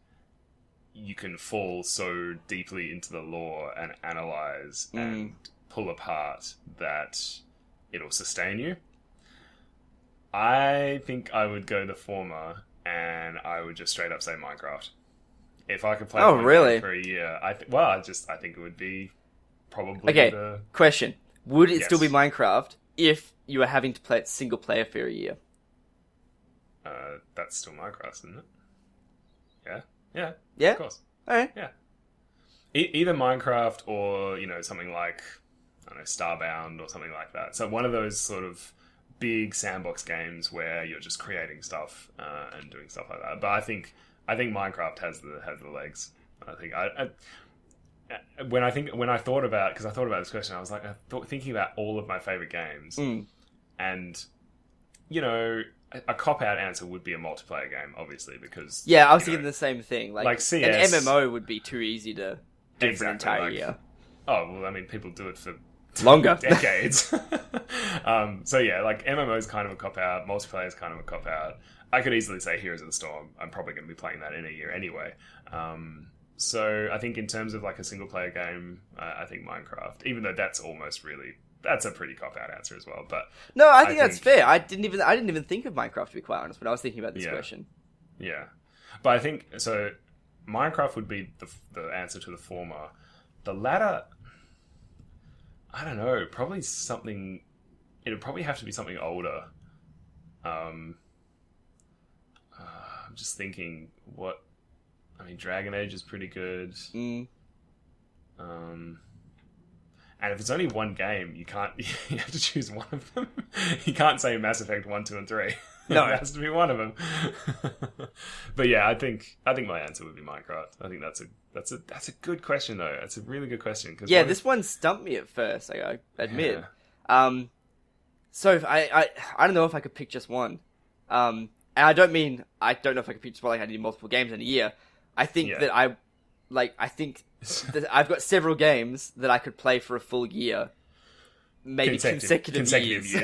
you can fall so deeply into the lore and analyze and pull apart that it'll sustain you. I think I would go the former, and I would just straight up say Minecraft. If I could play one game for a year, I think it would be probably
question. Would it still be Minecraft if you were having to play it single player for a year?
That's still Minecraft, isn't it? Yeah.
Yeah?
Of course.
Alright.
Yeah. Either Minecraft or, something like, I don't know, Starbound or something like that. So one of those sort of big sandbox games where you're just creating stuff and doing stuff like that. But I think Minecraft has the legs. I think when I thought about this question, I was like, thinking about all of my favorite games, and a cop-out answer would be a multiplayer game, obviously, because...
Yeah, I was thinking the same thing. Like
CS...
An MMO would be too easy to do for an entire year.
Oh, well, I mean, people do it for...
longer.
Decades. So yeah, like, MMO is kind of a cop-out, multiplayer is kind of a cop-out. I could easily say Heroes of the Storm. I'm probably going to be playing that in a year anyway. So I think in terms of, like, a single-player game, I think Minecraft, even though that's almost really... That's a pretty cop-out answer as well, but...
No, I think that's fair. I didn't even think of Minecraft, to be quite honest, when I was thinking about this question.
Yeah. But I think... So, Minecraft would be the answer to the former. The latter... I don't know. Probably something... It would probably have to be something older. I'm just thinking what... I mean, Dragon Age is pretty good. And if it's only one game, you can't. You have to choose one of them. You can't say Mass Effect 1, 2, and 3. No, it has to be one of them. But yeah, I think my answer would be Minecraft. I think that's a good question though. That's a really good question.
This one stumped me at first. I admit. Yeah. So I don't know if I could pick just one. And I don't know if I could pick just one. Like I need multiple games in a year. I think that I think I've got several games that I could play for a full year, maybe consecutive years. So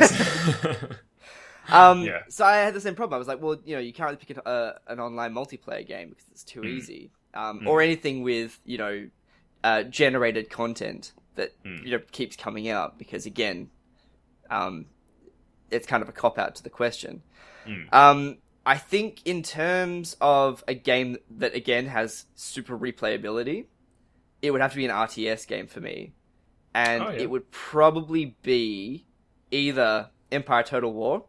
I had the same problem. I was like, well, you can't really pick an online multiplayer game because it's too easy, or anything with generated content that keeps coming out because again, it's kind of a cop out to the question. I think in terms of a game that, again, has super replayability, it would have to be an RTS game for me. And it would probably be either Empire Total War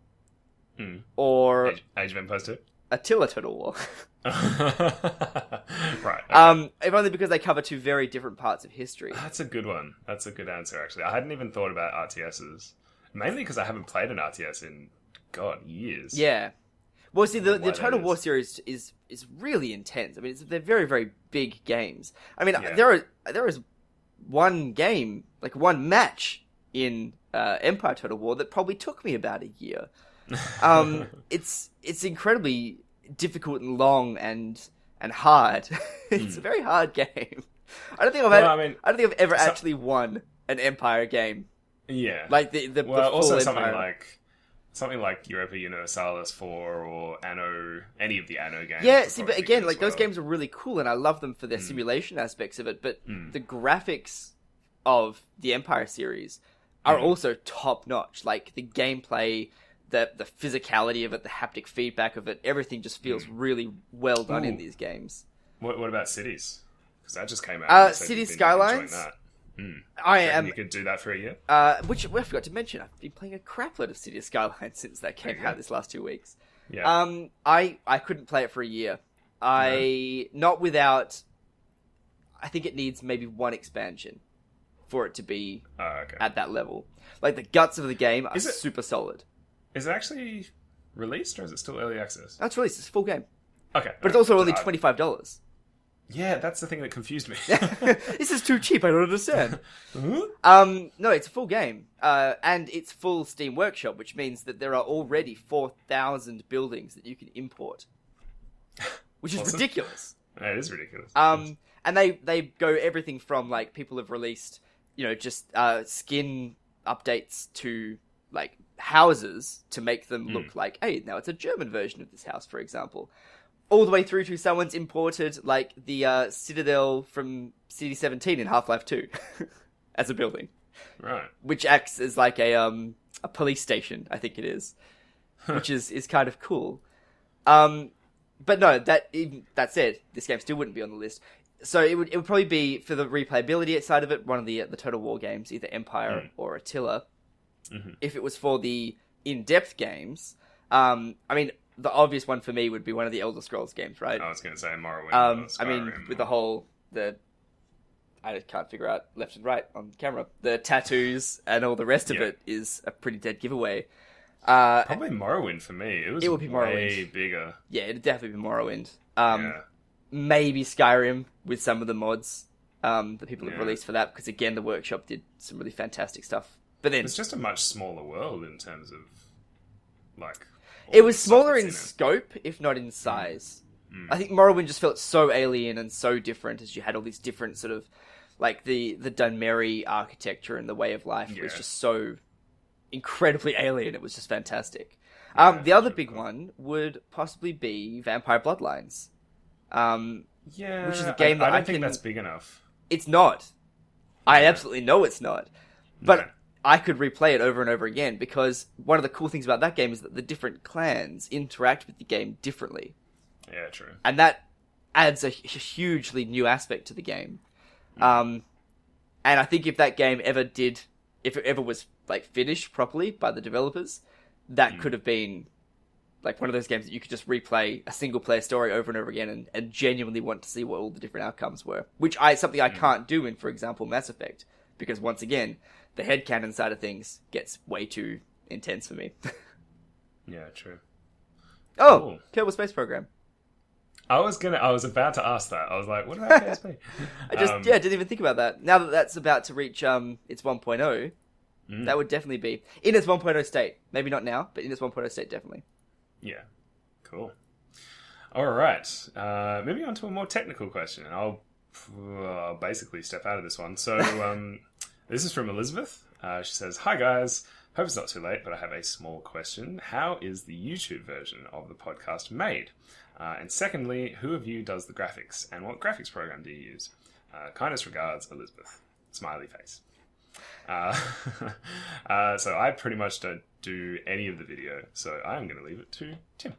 or...
Age of Empires 2?
Attila Total War.
Right. Okay.
If only because they cover two very different parts of history.
That's a good one. That's a good answer, actually. I hadn't even thought about RTSs. Mainly because I haven't played an RTS in, years.
Yeah. Well, see, the Total War series is really intense. I mean, they're very, very big games. I mean, there is one game, like one match in Empire Total War that probably took me about a year. It's incredibly difficult and long and hard. It's a very hard game. I don't think I've ever actually won an Empire game.
Yeah,
like the
also
full
something
Empire.
Something like Europa Universalis 4 or Anno, any of the Anno games.
Yeah, see, but again, like those games are really cool, and I love them for their simulation aspects of it. But the graphics of the Empire series are also top notch. Like the gameplay, the physicality of it, the haptic feedback of it, everything just feels really well done in these games.
What about Cities? Because that just came out.
Cities Skylines. I am.
You could do that for a year.
Which I forgot to mention. I've been playing a crapload of City of Skylines since that came out this last 2 weeks.
Yeah.
I couldn't play it for a year. Not without. I think it needs maybe one expansion for it to be at that level. Like the guts of the game are super solid.
Is it actually released or is it still early access?
That's released. It's a full game.
Okay,
but it's also only $25.
Yeah, that's the thing that confused me.
This is too cheap. I don't understand. No, it's a full game, and it's full Steam Workshop, which means that there are already 4,000 buildings that you can import, which is ridiculous.
It is ridiculous.
And they go everything from like people have released, just skin updates to like houses to make them look like, hey, now it's a German version of this house, for example. All the way through to someone's imported, like, the Citadel from CD17 in Half-Life 2 as a building.
Right.
Which acts as, like, a police station, I think it is. Which is kind of cool. But no, that said, this game still wouldn't be on the list. So it would probably be, for the replayability side of it, one of the Total War games, either Empire or Attila. Mm-hmm. If it was for the in-depth games, I mean... The obvious one for me would be one of the Elder Scrolls games, right?
I was going to say Morrowind.
I mean, with the I can't figure out left and right on camera. The tattoos and all the rest of it is a pretty dead giveaway.
Probably Morrowind for me. It would be way bigger.
Yeah, it'd definitely be Morrowind. Maybe Skyrim with some of the mods that people have released for that, because again, the workshop did some really fantastic stuff. But then
it's just a much smaller world in terms of like.
It was smaller in scope, if not in size. I think Morrowind just felt so alien and so different, as you had all these different sort of, like the Dunmeri architecture and the way of life was just so incredibly alien. It was just fantastic. The other big one would possibly be Vampire Bloodlines. Which is a game that
I don't think that's big enough.
It's not. I absolutely know it's not. But I could replay it over and over again, because one of the cool things about that game is that the different clans interact with the game differently.
Yeah, true.
And that adds a hugely new aspect to the game. And I think if that game if it ever was like finished properly by the developers, that could have been like one of those games that you could just replay a single player story over and over again and genuinely want to see what all the different outcomes were. Which something I can't do in, for example, Mass Effect. Because once again, the headcanon side of things gets way too intense for me.
Yeah, true.
Oh, cool. Kerbal Space Program.
I was about to ask that. I was like, what about PSP?
I didn't even think about that. Now that that's about to reach its 1.0, that would definitely be in its 1.0 state. Maybe not now, but in its 1.0 state, definitely.
Yeah, cool. All right, moving on to a more technical question. I'll basically step out of this one. So, this is from Elizabeth. She says, "Hi guys, hope it's not too late, but I have a small question. How is the YouTube version of the podcast made? And secondly, who of you does the graphics, and what graphics program do you use? Kindest regards, Elizabeth." Smiley face. So I pretty much don't do any of the video, so I'm going to leave it to Tim.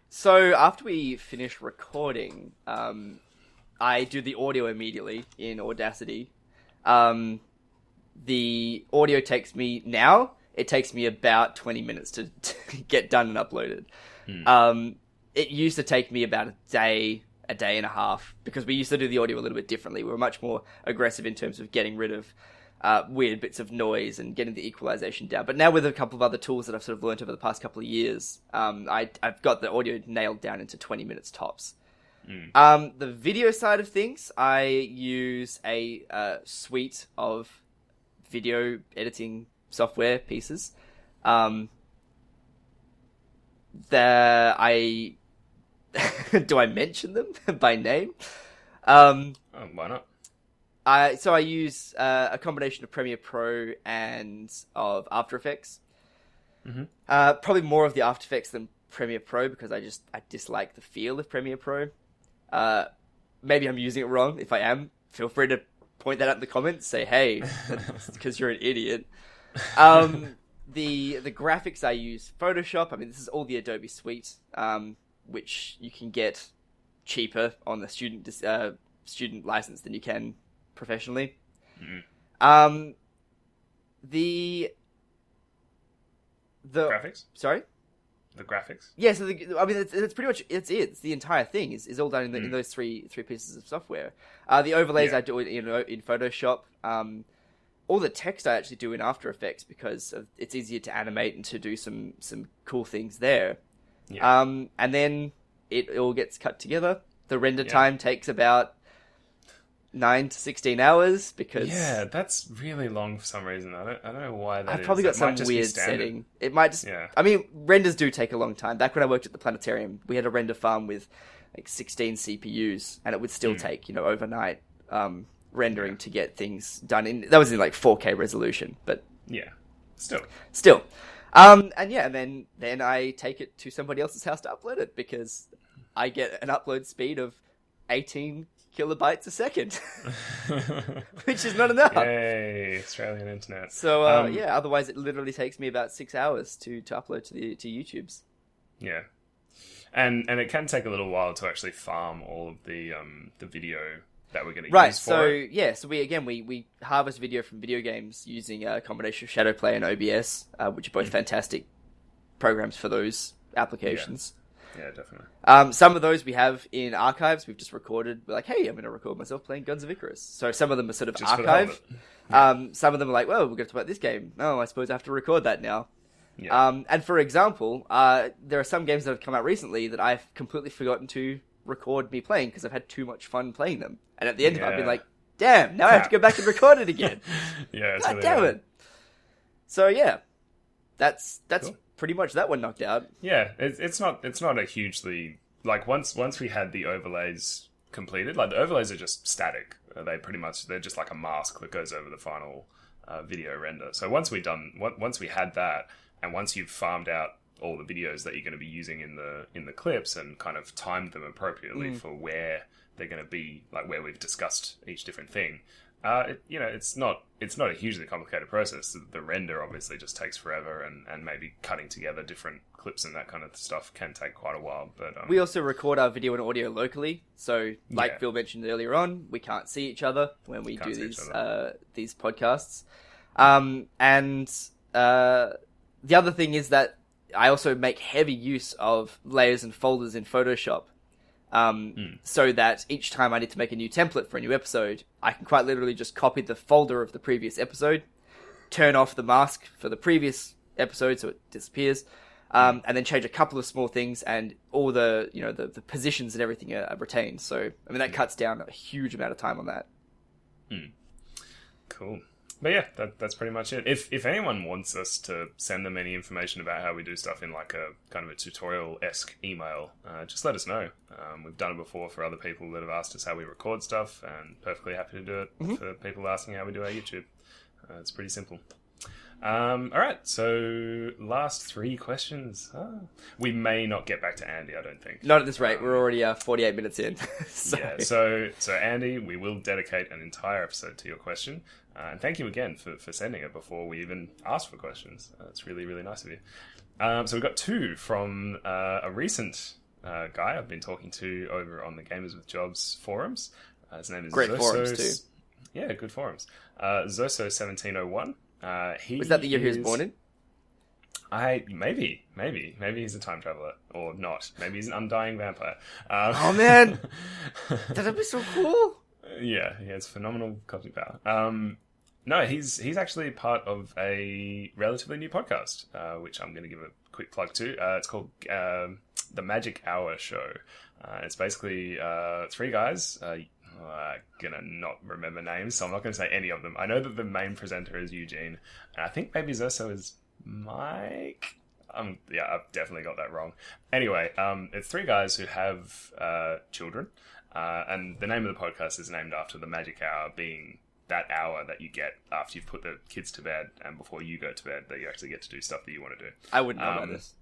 So after we finish recording, I do the audio immediately in Audacity. The audio takes me about 20 minutes to get done and uploaded. It used to take me about a day and a half, because we used to do the audio a little bit differently. We were much more aggressive in terms of getting rid of weird bits of noise and getting the equalization down. But now with a couple of other tools that I've sort of learned over the past couple of years, I've got the audio nailed down into 20 minutes tops. The video side of things, I use a suite of video editing software pieces. Do I mention them by name?
Why not?
So I use a combination of Premiere Pro and of After Effects. Probably more of the After Effects than Premiere Pro, because I dislike the feel of Premiere Pro. Maybe I'm using it wrong. If I am, feel free to point that out in the comments. Say, hey, because you're an idiot. The graphics, I use Photoshop. I mean, this is all the Adobe suite, which you can get cheaper on the student license than you can professionally. The
graphics?
Sorry?
The graphics?
Yeah, so I mean, it's pretty much it's it. It's the entire thing is all done in those three pieces of software. The overlays I do in Photoshop. All the text I actually do in After Effects because it's easier to animate and to do some cool things there.
Yeah.
And then it all gets cut together. The render time takes about 9 to 16 hours because
that's really long for some reason. I don't know why that is.
I've probably got some weird setting. It might just I mean, renders do take a long time. Back when I worked at the planetarium, we had a render farm with like 16 CPUs, and it would still take overnight rendering to get things done. That was in like 4K resolution, but still. And then I take it to somebody else's house to upload it because I get an upload speed of 18 kilobytes a second, which is not enough.
Yay, Australian internet.
So otherwise it literally takes me about 6 hours to upload to YouTube's.
Yeah, and it can take a little while to actually farm all of the video that we're going to use for it.
So we harvest video from video games using a combination of Shadowplay and OBS, which are both fantastic programs for those applications.
Yeah, definitely.
Some of those we have in archives. We've just recorded. We're like, hey, I'm going to record myself playing Guns of Icarus. So some of them are sort of archive. Some of them are like, well, we're going to talk about this game. Oh, I suppose I have to record that now.
Yeah.
And for example, there are some games that have come out recently that I've completely forgotten to record me playing because I've had too much fun playing them. And at the end of it, I've been like, damn, now I have to go back and record it again. God damn it. So yeah, that's cool. Pretty much that one knocked out.
Yeah, it's not a hugely like once we had the overlays completed, like the overlays are just static. They're just like a mask that goes over the final video render. So once we had that, and once you've farmed out all the videos that you're going to be using in the clips and kind of timed them appropriately for where they're going to be, like where we've discussed each different thing. It's not a hugely complicated process. The render obviously just takes forever, and maybe cutting together different clips and that kind of stuff can take quite a while. But
we also record our video and audio locally, so like Phill mentioned earlier on, we can't see each other when we do these podcasts. And the other thing is that I also make heavy use of layers and folders in Photoshop. So that each time I need to make a new template for a new episode, I can quite literally just copy the folder of the previous episode, turn off the mask for the previous episode so it disappears, and then change a couple of small things, and all the the positions and everything are retained. So I mean that cuts down a huge amount of time on that.
Cool. But yeah, that's pretty much it. If anyone wants us to send them any information about how we do stuff in like a kind of a tutorial-esque email, just let us know. We've done it before for other people that have asked us how we record stuff, and perfectly happy to do it for people asking how we do our YouTube. It's pretty simple. Alright, so last 3 questions. We may not get back to Andy, I don't think.
Not at this rate. We're already 48 minutes in.
So Andy, we will dedicate an entire episode to your question. And thank you again for sending it before we even asked for questions. It's really, really nice of you. So we've got 2 from a recent guy I've been talking to over on the Gamers with Jobs forums. His name is
Great forums too.
Yeah, good forums. Zoso1701.
Was that the year he was born in?
Maybe he's a time traveler, or not. Maybe he's an undying vampire.
Oh man, that'd be so cool.
Yeah, he has phenomenal cognitive power. No, he's actually part of a relatively new podcast, which I'm going to give a quick plug to. It's called The Magic Hour Show. It's basically 3 guys. I'm gonna not remember names, so I'm not gonna say any of them. I know that the main presenter is Eugene, and I think maybe Zoso is Mike. Yeah, I've definitely got that wrong. Anyway, it's 3 guys who have children, and the name of the podcast is named after the magic hour, being that hour that you get after you've put the kids to bed and before you go to bed, that you actually get to do stuff that you want to do.
I wouldn't know about this.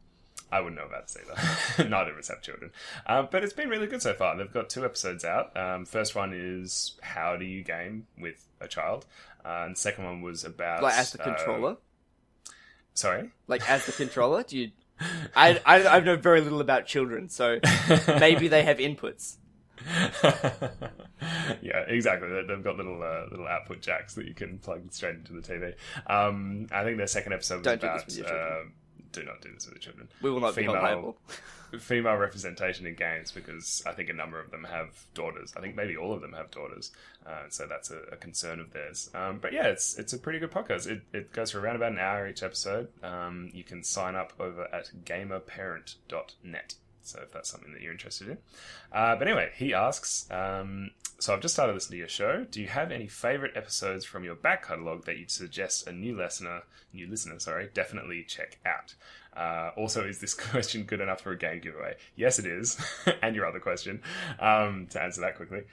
I wouldn't know about this either. Neither of us have children. But it's been really good so far. They've got 2 episodes out. First one is how do you game with a child? And the second one was about...
Like as the controller?
Sorry?
Like as the controller? Do you... I know very little about children, so maybe they have inputs.
Yeah, exactly. They've got little output jacks that you can plug straight into the TV. I think their second episode was
Don't do this
about
with your children.
do not do this with your children.
We will not be held liable.
Female representation in games, because I think a number of them have daughters. I think maybe all of them have daughters, so that's a concern of theirs. But yeah, it's a pretty good podcast. It goes for around about an hour each episode. You can sign up over at gamerparent.net. So if that's something that you're interested in. But anyway, he asks, so I've just started listening to your show. Do you have any favourite episodes from your back catalogue that you'd suggest a new listener, definitely check out? Also, is this question good enough for a game giveaway? Yes, it is. And your other question, to answer that quickly.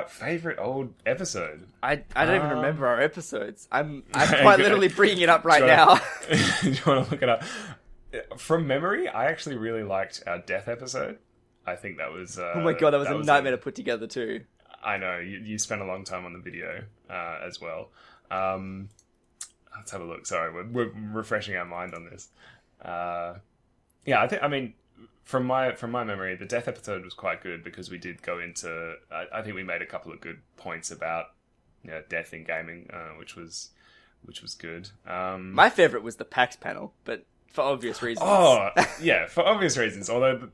Favourite old episode?
I don't even remember our episodes. I'm quite literally bringing it up right now.
Do you want to look it up? From memory, I actually really liked our death episode. I think that was...
oh my god, that was a nightmare to put together too.
I know, you spent a long time on the video as well. Let's have a look. Sorry, we're refreshing our mind on this. Yeah, I mean, from my memory, the death episode was quite good because we did go into... I think we made a couple of good points about death in gaming, which was good.
My favourite was the PAX panel, but... for obvious reasons.
Oh, yeah, for obvious reasons. Although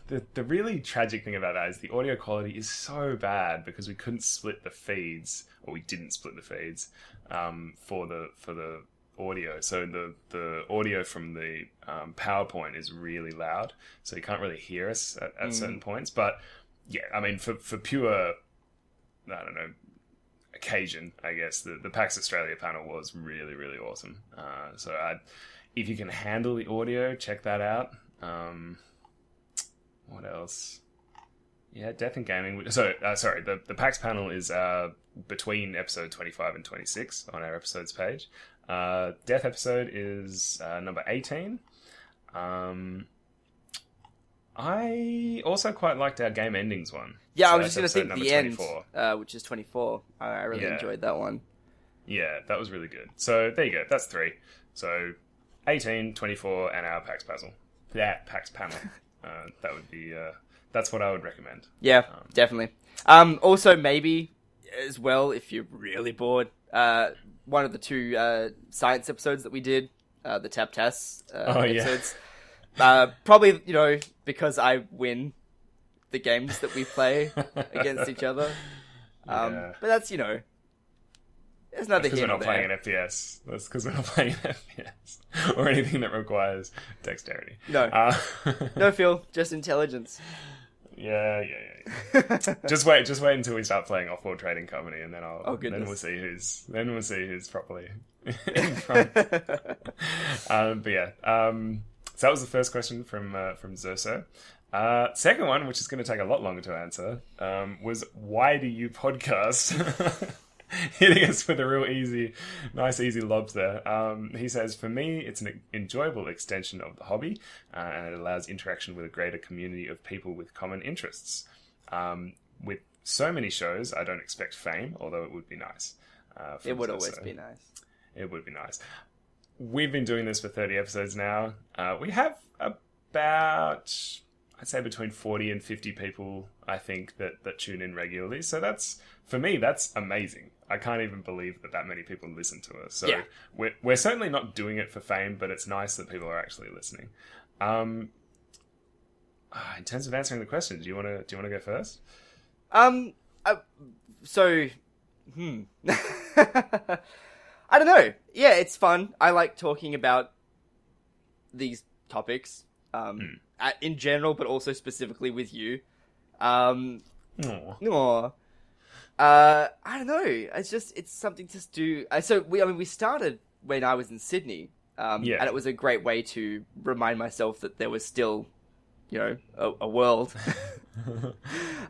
the really tragic thing about that is the audio quality is so bad because we couldn't split the feeds, or we didn't split the feeds for the audio. So the audio from the PowerPoint is really loud, so you can't really hear us at certain points. But yeah, I mean, for pure, I don't know, occasion, I guess the PAX Australia panel was really, really awesome. So if you can handle the audio, check that out. What else? Yeah, Death and Gaming. So, sorry, the PAX panel is between episode 25 and 26 on our episodes page. Death episode is number 18. I also quite liked our game endings one.
Yeah,
so
I was just going to think the
24.
end, which is 24. I really enjoyed that one.
Yeah, that was really good. So, there you go. That's 3. So... 18, 24, and our PAX panel. That PAX panel. That would be... that's what I would recommend.
Yeah, definitely. Also, maybe, as well, if you're really bored, one of the 2 science episodes that we did, the Taptag episodes. Probably, because I win the games that we play against each other. But that's, there's nothing here.
Because we're not playing an FPS. That's because we're not playing an FPS. Or anything that requires dexterity.
No. No, Phill. Just intelligence.
Yeah. just wait until we start playing Off-World Trading Company, and then then we'll see who's properly in front. But yeah. So that was the first question from Zerso. Second one, which is going to take a lot longer to answer, was why do you podcast? Hitting us with a real nice easy lobs there. He says, for me, it's an enjoyable extension of the hobby, and it allows interaction with a greater community of people with common interests. With so many shows, I don't expect fame, although it would be nice.
It would always be nice.
It would be nice. We've been doing this for 30 episodes now. We have about, I'd say between 40 and 50 people, I think, that tune in regularly. So for me, that's amazing. I can't even believe that many people listen to us. So yeah. We're certainly not doing it for fame, but it's nice that people are actually listening. In terms of answering the question, do you want to go first? I
don't know. Yeah, it's fun. I like talking about these topics in general, but also specifically with you. Aww. I don't know. It's something to do. We started when I was in Sydney, and it was a great way to remind myself that there was still, a world.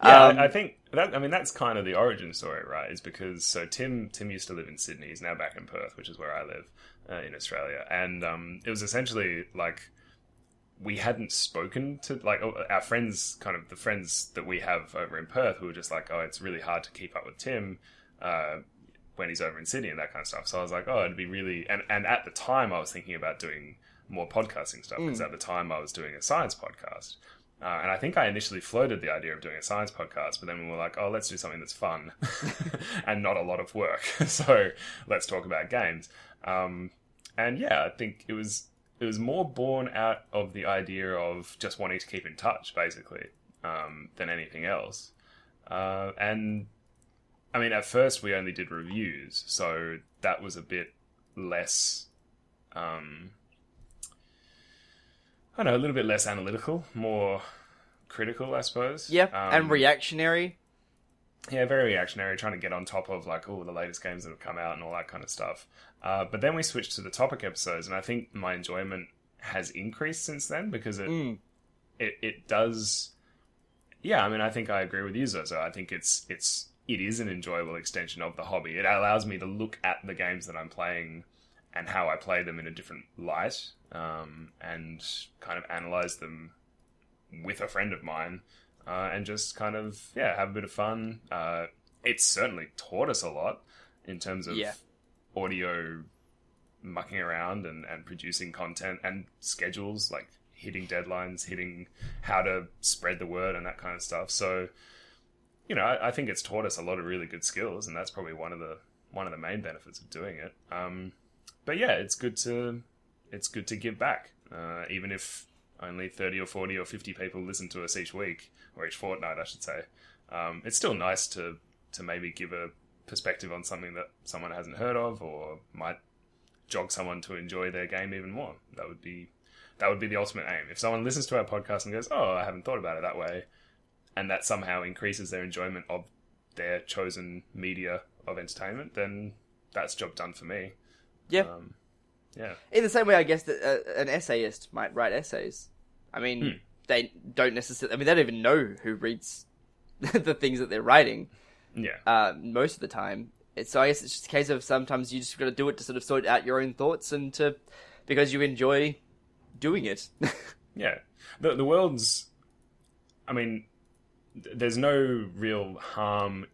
I think that's kind of the origin story, right? Is because Tim used to live in Sydney. He's now back in Perth, which is where I live in Australia, and it was essentially like we hadn't spoken to our friends, kind of the friends that we have over in Perth, who were just like, oh, it's really hard to keep up with Tim when he's over in Sydney and that kind of stuff. So I was like, oh, it'd be really, and at the time I was thinking about doing more podcasting stuff because at the time I was doing a science podcast. And I think I initially floated the idea of doing a science podcast, but then we were like, oh, let's do something that's fun and not a lot of work. So let's talk about games. And yeah, I think it was more born out of the idea of just wanting to keep in touch, basically, than anything else. And I mean, at first we only did reviews, so that was a bit less, I don't know, a little bit less analytical, more critical, I suppose.
Yeah, and reactionary.
Yeah, very reactionary, trying to get on top of, like, the latest games that have come out and all that kind of stuff. But then we switched to the topic episodes, and I think my enjoyment has increased since then, because it does... Yeah, I mean, I think I agree with you, Zozo. I think it is an enjoyable extension of the hobby. It allows me to look at the games that I'm playing and how I play them in a different light, and kind of analyze them with a friend of mine, and just kind of, have a bit of fun. It's certainly taught us a lot in terms of audio mucking around and producing content and schedules, like hitting deadlines, hitting how to spread the word and that kind of stuff. So, I think it's taught us a lot of really good skills, and that's probably one of the main benefits of doing it. But yeah, it's good to give back, even if only 30 or 40 or 50 people listen to us each week, or each fortnight, I should say. It's still nice to maybe give a perspective on something that someone hasn't heard of, or might jog someone to enjoy their game even more. That would be the ultimate aim. If someone listens to our podcast and goes, oh, I haven't thought about it that way, and that somehow increases their enjoyment of their chosen media of entertainment, then that's job done for me.
Yeah.
Yeah.
In the same way, I guess, that an essayist might write essays. I mean, they don't necessarily... I mean, they don't even know who reads the things that they're writing.
Yeah.
Most of the time. So I guess it's just a case of sometimes you just got to do it to sort of sort out your own thoughts, and because you enjoy doing it.
Yeah. The world's... I mean, there's no real harm...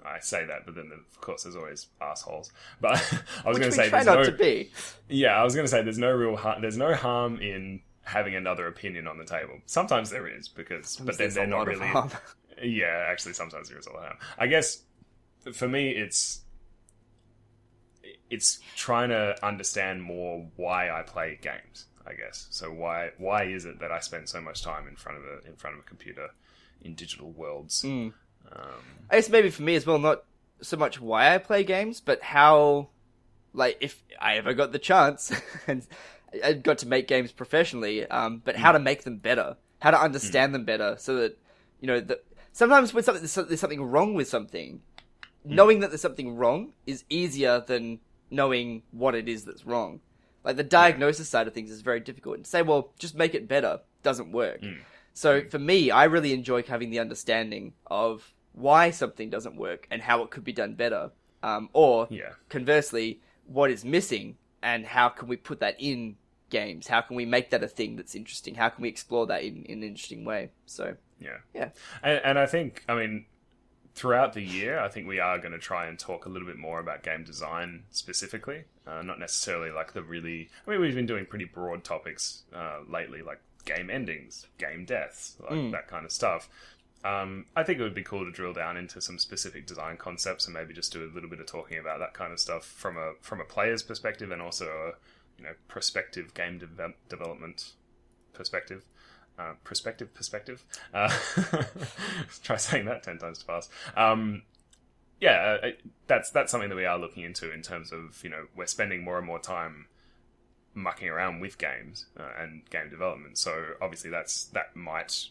I say that, but then of course there's always assholes. But I was going to say
try not to be.
Yeah, I was going to say there's no harm in having another opinion on the table. Sometimes there is, but then they're not really. Yeah, actually, sometimes there is a lot of harm. I guess for me, it's trying to understand more why I play games. I guess so. Why is it that I spend so much time in front of a computer in digital worlds?
I guess maybe for me as well, not so much why I play games, but how, like, if I ever got the chance and I got to make games professionally, but how to make them better, how to understand them better, so that, sometimes when there's something wrong with something, knowing that there's something wrong is easier than knowing what it is that's wrong. Like, the diagnosis side of things is very difficult. And to say, well, just make it better, doesn't work. So for me, I really enjoy having the understanding of why something doesn't work and how it could be done better. Or conversely, what is missing and how can we put that in games? How can we make that a thing that's interesting? How can we explore that in an interesting way? So, yeah.
And I think, I mean, throughout the year, I think we are going to try and talk a little bit more about game design specifically. Not necessarily like we've been doing pretty broad topics lately, like game endings, game deaths, like that kind of stuff. I think it would be cool to drill down into some specific design concepts and maybe just do a little bit of talking about that kind of stuff from a player's perspective, and also a prospective game development perspective. Perspective. Try saying that 10 times fast. That's something that we are looking into in terms of, we're spending more and more time mucking around with games and game development. So obviously that might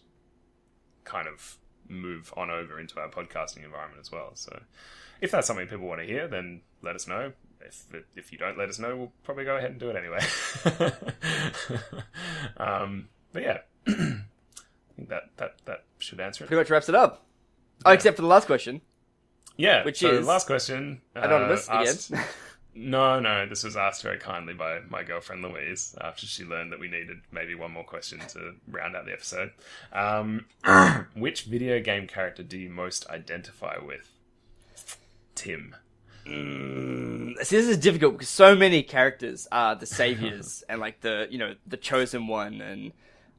kind of move on over into our podcasting environment as well. So if that's something people want to hear, then let us know. If you don't let us know, we'll probably go ahead and do it anyway. But yeah, I think that should answer it.
Pretty much wraps it up. Oh, except for the last question.
Yeah,
which
so
is...
the last question...
Anonymous,
asked,
again.
No, this was asked very kindly by my girlfriend Louise after she learned that we needed maybe one more question to round out the episode. Which video game character do you most identify with? Tim.
See, this is difficult because so many characters are the saviors and like the chosen one, and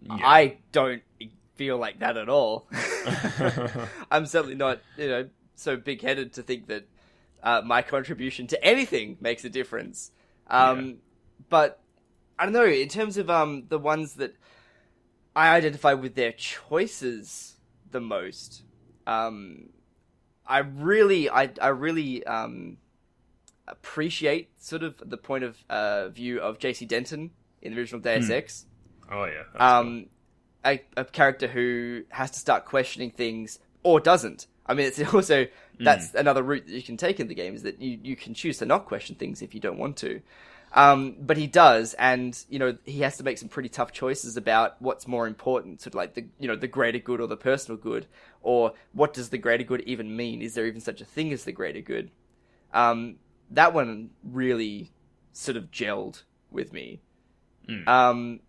I don't feel like that at all. I'm certainly not, so big-headed to think that my contribution to anything makes a difference. But I don't know, in terms of the ones that I identify with their choices the most, I really appreciate sort of the point of view of JC Denton in the original Deus Ex.
Oh yeah.
A character who has to start questioning things or doesn't. I mean, it's also that's another route that you can take in the game, is that you can choose to not question things if you don't want to. But he does, and he has to make some pretty tough choices about what's more important, sort of like the greater good or the personal good, or what does the greater good even mean? Is there even such a thing as the greater good? That one really sort of gelled with me. And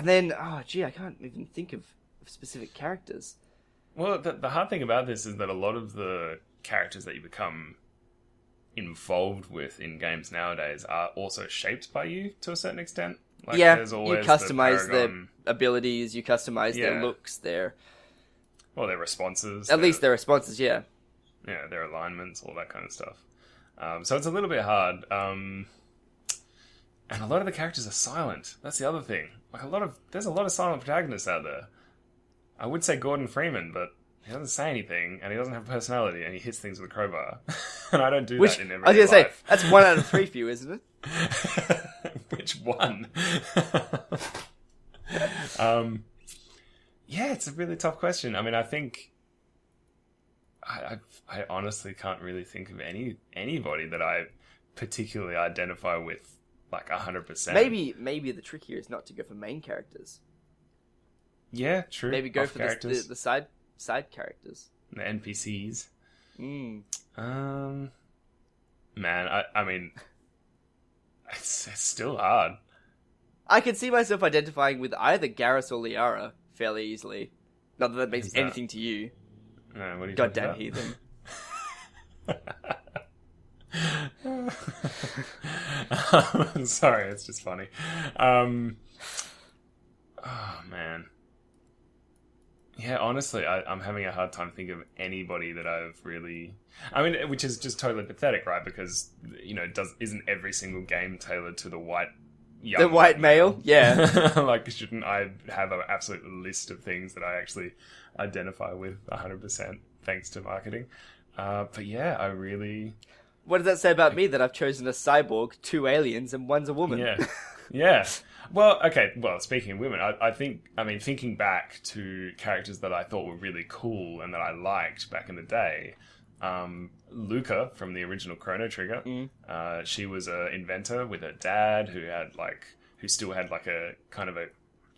then, I can't even think of specific characters.
Well, the hard thing about this is that a lot of the characters that you become involved with in games nowadays are also shaped by you to a certain extent. Like, there's always
you customize their abilities, you customize their looks, their
responses.
At least their responses, yeah.
Yeah, their alignments, all that kind of stuff. So it's a little bit hard. And a lot of the characters are silent. That's the other thing. There's a lot of silent protagonists out there. I would say Gordon Freeman, but he doesn't say anything, and he doesn't have personality, and he hits things with a crowbar. And I don't do that in everyday life. I was going to say,
that's 1 out of 3 for you, isn't
it? Which one? Yeah, it's a really tough question. I mean, I think I honestly can't really think of anybody that I particularly identify with, like 100%.
Maybe the trick here is not to go for main characters.
Yeah, true.
Maybe go for the side characters.
The NPCs. Man, I mean, it's still hard.
I can see myself identifying with either Garrus or Liara fairly easily. Not that means anything to you.
No, what are you
Goddamn heathen.
Sorry, it's just funny. Oh man. Yeah, honestly, I'm having a hard time thinking of anybody that I've really... I mean, which is just totally pathetic, right? Because, isn't every single game tailored to the white young...
The white male? Yeah.
Like, shouldn't I have an absolute list of things that I actually identify with 100% thanks to marketing? But yeah, I really...
What does that say about me that I've chosen a cyborg, 2 aliens, and 1's a woman?
Yeah. Yeah. Well, okay. Well, speaking of women, I think, thinking back to characters that I thought were really cool and that I liked back in the day, Luca from the original Chrono Trigger, she was an inventor with her dad who still had like a kind of a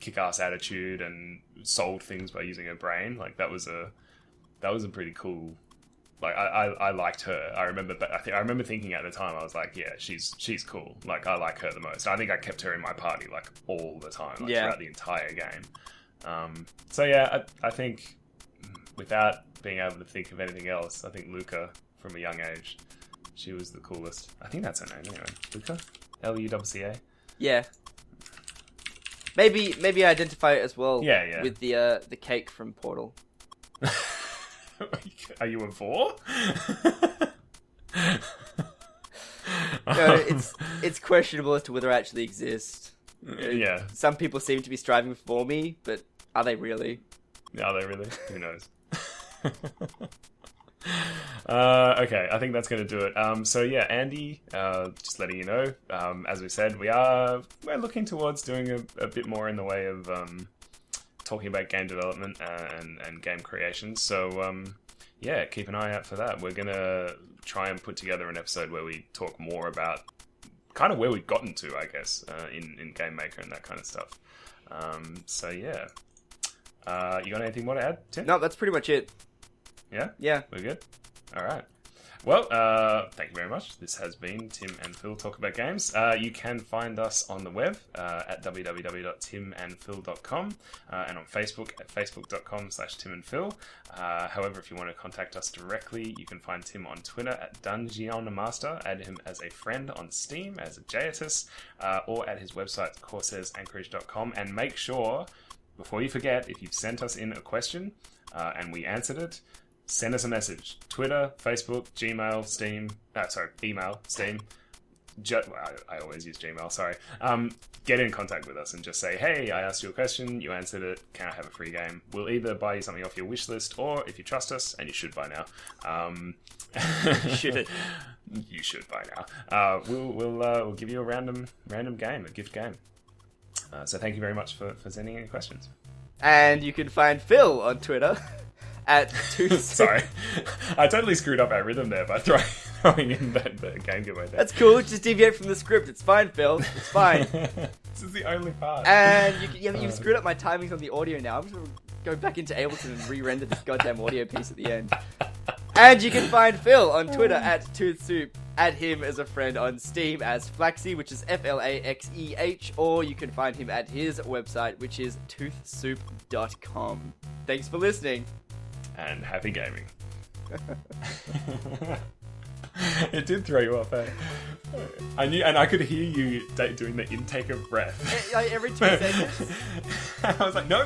kick-ass attitude and solved things by using her brain. Like that was a pretty cool. Like I liked her. I remember thinking at the time, I was like, yeah, she's cool. Like I like her the most. And I think I kept her in my party like all the time, throughout the entire game. So yeah, I think without being able to think of anything else, I think Luca from a young age, she was the coolest. I think that's her name anyway. Luca, Lucca.
Yeah. Maybe I identify it as well.
Yeah.
With the cake from Portal.
Are you a 4?
No, it's questionable as to whether I actually exist.
Yeah.
Some people seem to be striving for me, but are they really?
Are they really? Who knows? Okay, I think that's going to do it. So yeah, Andy, just letting you know, as we said, we're looking towards doing a bit more in the way of talking about game development and game creation. So yeah, keep an eye out for that. We're going to try and put together an episode where we talk more about kind of where we've gotten to, I guess, in Game Maker and that kind of stuff. So yeah. You got anything more to add, Tim?
No, that's pretty much it.
Yeah?
Yeah.
We're good? All right. Well, thank you very much. This has been Tim and Phill Talk About Games. You can find us on the web at www.timandphill.com and on Facebook at facebook.com/timandphill. However, if you want to contact us directly, you can find Tim on Twitter at DungeonMaster, add him as a friend on Steam as a Jaitus, or at his website, CorsairsAnchorage.com, and make sure before you forget, if you've sent us in a question and we answered it, send us a message. Twitter, Facebook, Gmail, Steam. Email, Steam. I always use Gmail, sorry. Get in contact with us and just say, hey, I asked you a question, you answered it, can I have a free game? We'll either buy you something off your wish list, or if you trust us, and you should by now. You should by now. We'll give you a random game, a gift game. So thank you very much for sending in questions.
And you can find Phill on Twitter at
Sorry, I totally screwed up our rhythm there by throwing in the game giveaway there.
That's cool. Just deviate from the script. It's fine, Phill. It's fine.
This is the only part.
And you've screwed up my timings on the audio now. I'm just going to go back into Ableton and re-render this goddamn audio piece at the end. And you can find Phill on Twitter at ToothSoup. Add him as a friend on Steam as Flaxey, which is FLAXEH, or you can find him at his website, which is toothsoup.com. Thanks for listening.
And happy gaming. It did throw you off, eh? I knew, and I could hear you doing the intake of breath.
Every 2 seconds.
I was like, no.